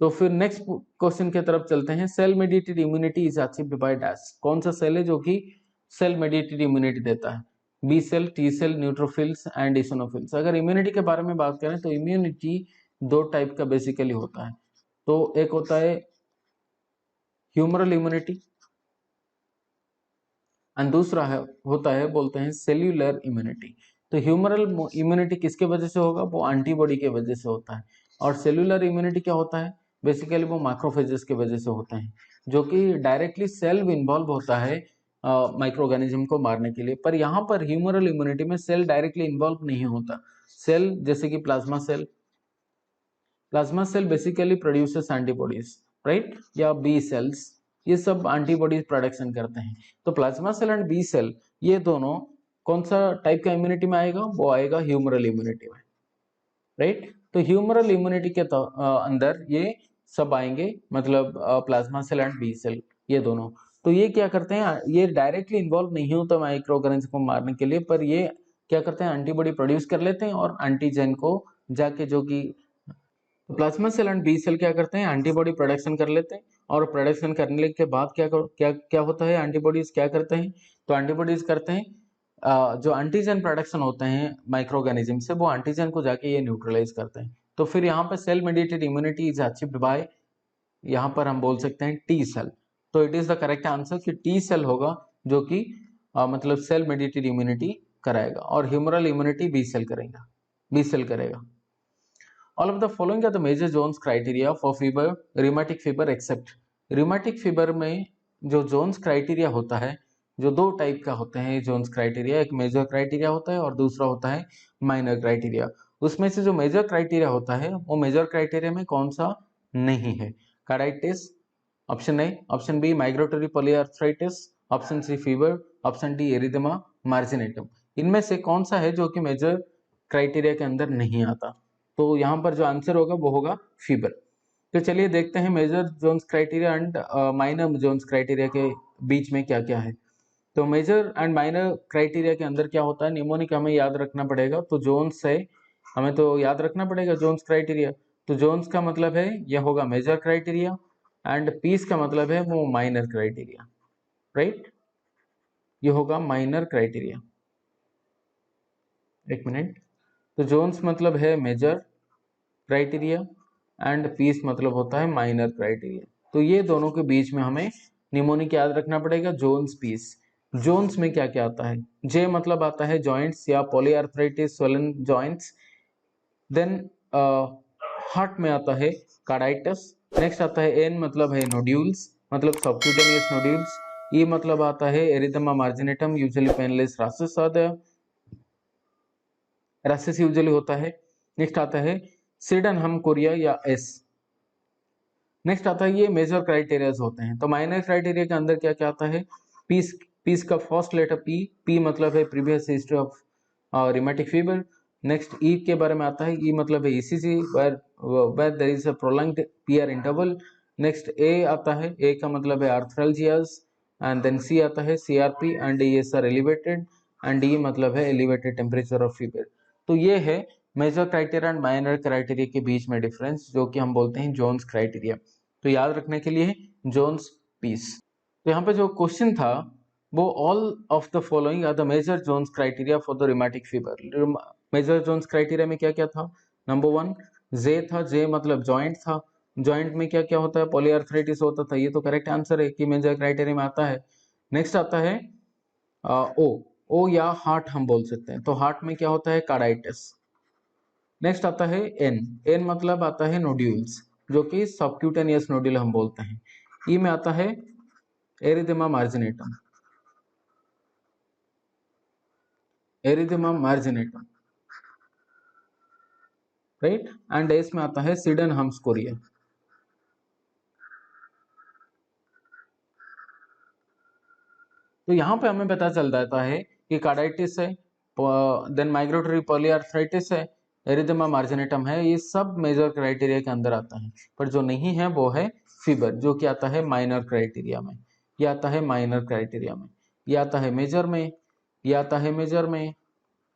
तो फिर नेक्स्ट क्वेश्चन की तरफ चलते हैं। Cell mediated immunity is achieved by dash. कौन सा सेल है जो कि सेल मेडिएटेड इम्यूनिटी देता है? B cell, T cell, neutrophils and eosinophils. अगर इम्यूनिटी के बारे में बात करें तो इम्यूनिटी दो टाइप का बेसिकली होता है। तो एक होता है ह्यूमरल इम्यूनिटी एंड दूसरा होता है बोलते हैं सेल्यूलर इम्यूनिटी। तो ह्यूमरल इम्यूनिटी किसके वजह से होगा, वो एंटीबॉडी के वजह से होता है। और सेल्यूलर इम्यूनिटी क्या होता है, बेसिकली वो मैक्रोफेजेस के वजह से होते हैं, जो कि डायरेक्टली सेल इन्वॉल्व होता है माइक्रो ऑर्गेनिज्म को मारने के लिए। पर यहाँ पर ह्यूमरल इम्यूनिटी में सेल डायरेक्टली इन्वॉल्व नहीं होता। सेल जैसे कि plasma cell basically produces antibodies, right, या बी सेल्स, ये सब एंटीबॉडीज प्रोडक्शन करते हैं। तो plasma cell and B cell ये दोनों कौन सा टाइप का इम्यूनिटी में आएगा, वो आएगा ह्यूमरल इम्यूनिटी में, राइट। तो ह्यूमरल इम्यूनिटी के अंदर ये सब आएंगे, मतलब plasma cell and B cell ये दोनों। तो ये क्या करते हैं, ये डायरेक्टली इन्वॉल्व नहीं होता माइक्रो ऑर्गेनिज्म को मारने के लिए, पर ये क्या करते हैं, एंटीबॉडी प्रोड्यूस कर लेते हैं और एंटीजन को जाके जो कि plasma cell and B cell क्या करते हैं, एंटीबॉडी प्रोडक्शन कर लेते हैं। और प्रोडक्शन करने के बाद क्या होता है, एंटीबॉडीज क्या करते हैं, तो एंटीबॉडीज करते हैं जो एंटीजन प्रोडक्शन होते हैं माइक्रो ऑर्गेनिज्म से, वो एंटीजन को जाके ये न्यूट्रलाइज करते हैं। तो फिर यहाँ पर cell mediated immunity is achieved by, यहाँ पर हम बोल सकते हैं टी सेल। तो it is the correct answer कि टी सेल होगा जो कि मतलब सेल मेडिएटेड इम्यूनिटी कराएगा, और ह्यूमरल इम्यूनिटी बी सेल करेगा। All of the following are the major zones criteria for fever, rheumatic fever except rheumatic fever में जो जोन्स क्राइटेरिया होता है, जो दो टाइप का होते हैं जोन्स क्राइटेरिया, एक मेजर क्राइटेरिया होता है और दूसरा होता है माइनर क्राइटेरिया। उसमें से जो मेजर क्राइटेरिया होता है वो मेजर क्राइटेरिया में कौन सा नहीं है? Carditis, option A, option B migratory polyarthritis, option C fever, option D erythema marginatum. इनमें से कौन सा है जो कि मेजर क्राइटेरिया के अंदर नहीं आता? तो यहाँ पर जो आंसर होगा वो होगा फीवर। तो चलिए देखते हैं major Jones criteria and minor Jones criteria के बीच में क्या क्या है। तो मेजर एंड माइनर क्राइटेरिया के अंदर क्या होता है, निमोनिक हमें याद रखना पड़ेगा। तो जोन्स है, हमें तो याद रखना पड़ेगा जोन्स क्राइटेरिया। तो जोन्स का मतलब है यह होगा मेजर क्राइटेरिया एंड पीस का मतलब है वो माइनर क्राइटेरिया, राइट? ये होगा माइनर क्राइटेरिया। एक मिनट। तो जोन्स मतलब है मेजर क्राइटेरिया एंड पीस मतलब होता है माइनर क्राइटेरिया। तो ये दोनों के बीच में हमें निमोनिक याद रखना पड़ेगा, जोन्स पीस। जोन्स में क्या क्या आता है? जे मतलब आता है जॉइंट्स या polyarthritis swollen joints. Then heart में आता है कार्डाइटिस। नेक्स्ट आता है एन मतलब है नोड्यूल्स, मतलब सबक्यूटेनियस नोड्यूल्स। ई मतलब आता है एरिथेमा मार्जिनेटम, यूजुअली पेनलेस रैशेस आते हैं, रैशेस यूजुअली होता है। नेक्स्ट आता है सिडेनहम कोरिया या एस। नेक्स्ट आता है ये मेजर क्राइटेरियाज होते हैं। तो माइनर क्राइटेरिया के अंदर क्या क्या आता है? पीस, पीस का फर्स्ट लेटर पी, पी मतलब है previous history of rheumatic fever. Next E के बारे में आता है, ई मतलब है ECG where there is a prolonged PR interval. Next A आता है, ए का मतलब है आर्थराल्जियाज। एंड देन सी आता है CRP and ESR elevated and D मतलब है एलिवेटेड टेम्परेचर ऑफ फीवर। तो ये है major criteria and minor criteria के बीच में डिफरेंस, जो कि हम बोलते हैं जोन्स क्राइटेरिया। तो याद रखने के लिए जोन्स पीस। तो यहाँ पे जो क्वेश्चन था वो all of the following are the major Jones criteria for the rheumatic fever. Major Jones criteria में क्या क्या था? नंबर वन जे था, जे मतलब जॉइंट था। जॉइंट में क्या क्या होता है? पॉलीआर्थराइटिस होता था, ये तो करेक्ट आंसर है कि मेजर क्राइटेरिया में आता है। नेक्स्ट आता है ओ, ओ या हार्ट हम बोल सकते हैं। तो हार्ट में क्या होता है? कार्डाइटिस। नेक्स्ट आता है एन, एन मतलब आता है नोड्यूल्स, जो कि सबक्यूटेनियस नोड्यूल हम बोलते हैं। ई में आता है erythema marginatum, erythema marginatum, right? And S में आता है सिडेनहम्स कोरिया। तो यहाँ पे हमें पता चल जाता है कि कार्डाइटिस है, देन माइग्रेटरी पॉलीआर्थराइटिस है, एरिथेमा मार्जिनेटम है, ये सब मेजर क्राइटेरिया के अंदर आता है। पर जो नहीं है वो है फीवर, जो कि आता है माइनर क्राइटेरिया में। ये आता है माइनर क्राइटेरिया में, ये आता है मेजर में, ये आता है मेजर में,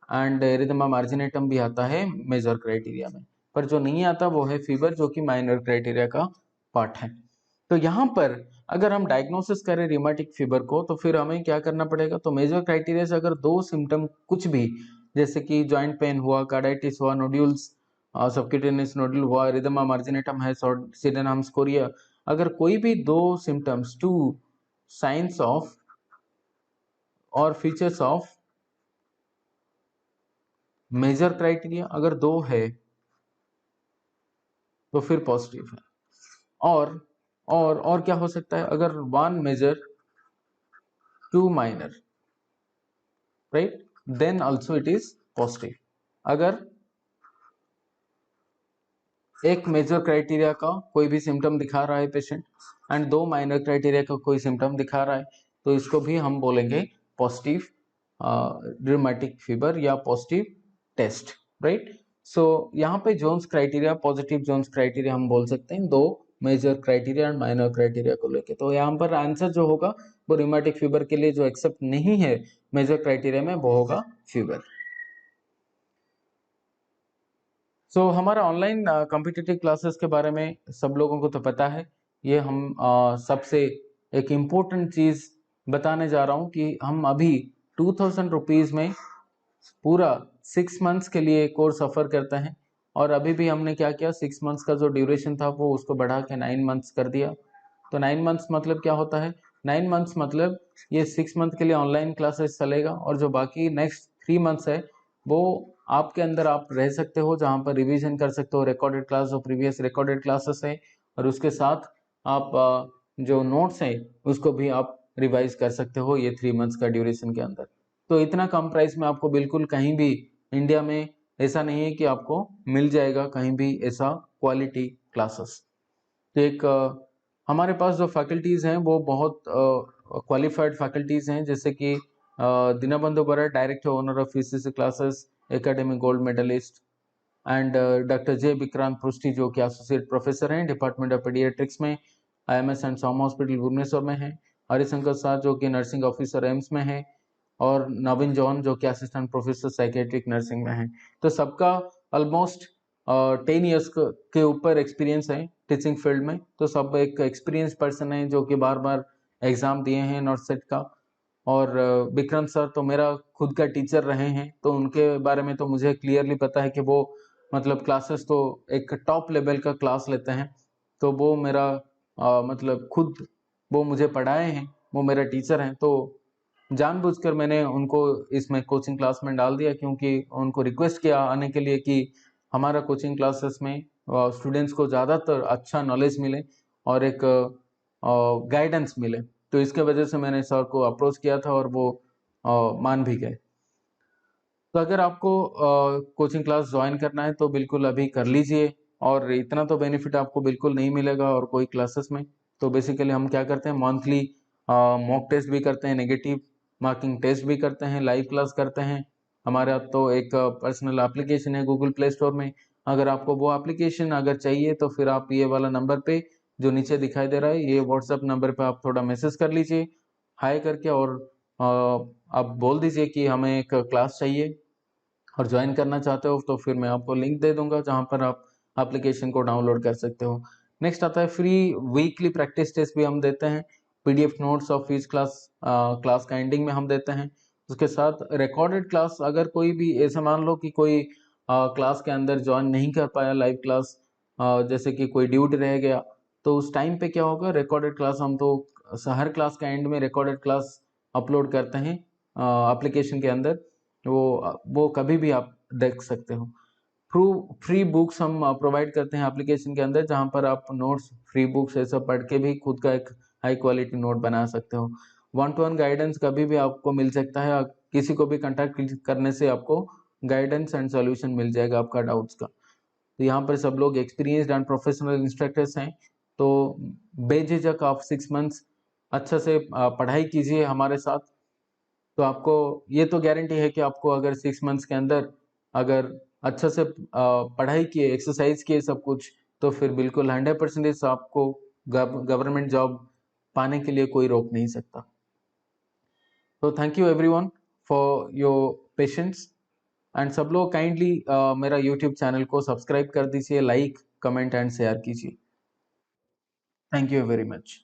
एंड एरिथेमा मार्जिनेटम भी आता है मेजर क्राइटेरिया में। पर जो नहीं आता वो है फीवर, जो कि माइनर क्राइटेरिया का पार्ट है। तो यहाँ पर अगर हम डायग्नोसिस करें रिमेटिक फीवर को तो फिर हमें क्या करना पड़ेगा? तो मेजर क्राइटेरिया से अगर दो सिम्टम कुछ भी, जैसे कि जॉइंट पेन हुआ, कार्डाइटिस हुआ, नोड्यूल्स सबक्यूटेनियस नोड्यूल हुआ, एरिथेमा मार्जिनेटम है, सिडेनहम्स कोरिया, अगर कोई भी दो सिम्टम्स, टू साइंस ऑफ और फीचर्स ऑफ मेजर क्राइटेरिया अगर दो है तो फिर पॉजिटिव है। और क्या हो सकता है? अगर one major two minor, right, then also it is positive. अगर एक मेजर क्राइटेरिया का कोई भी सिम्टम दिखा रहा है पेशेंट एंड दो माइनर क्राइटेरिया का कोई सिम्टम दिखा रहा है, तो इसको भी हम बोलेंगे पॉजिटिव रिमेटिक फीवर या पॉजिटिव टेस्ट, राइट? सो यहाँ पे Jones criteria, positive Jones criteria हम बोल सकते हैं दो major criteria and minor criteria को लेके। तो यहाँ पर आंसर जो होगा वो रिमेटिक फीवर के लिए जो एक्सेप्ट नहीं है मेजर क्राइटेरिया में वो होगा फीवर। सो हमारा ऑनलाइन कॉम्पिटिटिव क्लासेस के बारे में सब लोगों को तो पता है। ये हम सबसे एक इम्पोर्टेंट चीज़ बताने जा रहा हूँ कि हम अभी 2000 रुपीज़ में पूरा 6 मंथ्स के लिए कोर्स ऑफर करते हैं। और अभी भी हमने क्या किया, 6 मंथ्स का जो ड्यूरेशन था वो उसको बढ़ा के 9 मंथ्स कर दिया। तो 9 मंथ्स मतलब क्या होता है? 9 मंथ्स मतलब ये 6 मंथ के लिए ऑनलाइन क्लासेस चलेगा और जो बाकी नेक्स्ट 3 मंथ्स है वो आपके अंदर आप रह सकते हो, जहाँ पर रिवीजन कर सकते हो, रिकॉर्डेड क्लास जो प्रीवियस रिकॉर्डेड क्लासेस है, और उसके साथ आप जो नोट्स हैं उसको भी आप रिवाइज कर सकते हो ये 3 मंथ्स का ड्यूरेशन के अंदर। तो इतना कम प्राइस में आपको बिल्कुल कहीं भी इंडिया में ऐसा नहीं है कि आपको मिल जाएगा कहीं भी ऐसा क्वालिटी क्लासेस। तो एक हमारे पास जो फैकल्टीज़ हैं वो बहुत क्वालिफाइड फैकल्टीज़ हैं, जैसे कि Dinabandhu Bara, director owner of ECC classes, academic gold medalist, and doctor J Vikrant Prishti जो कि एसोसिएट प्रोफेसर हैं डिपार्टमेंट ऑफ पीडियाट्रिक्स में IMS and SUM hospital Bhubaneswar में है, हरिशंकर शाह जो कि नर्सिंग ऑफिसर एम्स में है, और नवीन जॉन जो कि असिस्टेंट प्रोफेसर साइकेट्रिक नर्सिंग में है। तो सबका ऑलमोस्ट 10 ईयर्स के ऊपर एक्सपीरियंस है टीचिंग फील्ड में। तो सब एक एक्सपीरियंस पर्सन है जो कि बार बार एग्जाम दिए हैं नॉर्थ सेट का। और विक्रम सर तो मेरा खुद का टीचर रहे हैं, तो उनके बारे में तो मुझे क्लियरली पता है कि वो मतलब क्लासेस तो एक टॉप लेवल का क्लास लेते हैं। तो वो मेरा मतलब खुद वो मुझे पढ़ाए हैं, वो मेरा टीचर हैं। तो जानबूझकर मैंने उनको इसमें कोचिंग क्लास में डाल दिया, क्योंकि उनको रिक्वेस्ट किया आने के लिए कि हमारा कोचिंग क्लासेस में स्टूडेंट्स को ज़्यादातर अच्छा नॉलेज मिले और एक गाइडेंस मिले। तो इसके वजह से मैंने सर को अप्रोच किया था और वो मान भी गए। तो अगर आपको कोचिंग क्लास ज्वाइन करना है तो बिल्कुल अभी कर लीजिए, और इतना तो बेनिफिट आपको बिल्कुल नहीं मिलेगा और कोई क्लासेस में। तो बेसिकली हम क्या करते हैं, मंथली मॉक टेस्ट भी करते हैं, नेगेटिव मार्किंग टेस्ट भी करते हैं, लाइव क्लास करते हैं। हमारा तो एक पर्सनल एप्लीकेशन है गूगल प्ले स्टोर में। अगर आपको वो एप्लीकेशन अगर चाहिए तो फिर आप ये वाला नंबर पे जो नीचे दिखाई दे रहा है, ये व्हाट्सएप नंबर पे आप थोड़ा मैसेज कर लीजिए हाई करके, और आप बोल दीजिए कि हमें एक क्लास चाहिए और ज्वाइन करना चाहते हो, तो फिर मैं आपको लिंक दे दूंगा जहां पर आप एप्लीकेशन को डाउनलोड कर सकते हो। नेक्स्ट आता है फ्री वीकली प्रैक्टिस टेस्ट भी हम देते हैं, PDF notes of each class class का एंडिंग में हम देते हैं। उसके साथ रिकॉर्डेड क्लास, अगर कोई भी ऐसा मान लो कि कोई क्लास के अंदर ज्वाइन नहीं कर पाया लाइव क्लास, जैसे कि कोई ड्यूटी रह गया, तो उस टाइम पे क्या होगा, रिकॉर्डेड क्लास हम तो हर क्लास का एंड में रिकॉर्डेड क्लास अपलोड करते हैं एप्लीकेशन के अंदर। वो कभी भी आप देख सकते हो। फ्री बुक्स हम प्रोवाइड करते हैं एप्लीकेशन के अंदर, जहां पर आप नोट्स, फ्री बुक्स ऐसा पढ़ के भी खुद का एक हाई क्वालिटी नोट बना सकते हो। 1-to-1 गाइडेंस कभी भी आपको मिल सकता है, किसी को भी कांटेक्ट करने से आपको गाइडेंस एंड सॉल्यूशन मिल जाएगा आपका डाउट्स का। तो यहाँ पर सब लोग एक्सपीरियंस्ड एंड प्रोफेशनल इंस्ट्रक्टर्स हैं। तो बेझिझक आप 6 मंथ्स अच्छा से पढ़ाई कीजिए हमारे साथ। तो आपको ये तो गारंटी है कि आपको अगर 6 मंथ्स के अंदर अगर अच्छा से पढ़ाई किए, एक्सरसाइज किए सब कुछ, तो फिर बिल्कुल 100% आपको गवर्नमेंट जॉब पाने के लिए कोई रोक नहीं सकता। तो thank you everyone for your patience, and सब लोग काइंडली मेरा यूट्यूब चैनल को सब्सक्राइब कर दीजिए, लाइक, कमेंट एंड शेयर कीजिए। Thank you very much.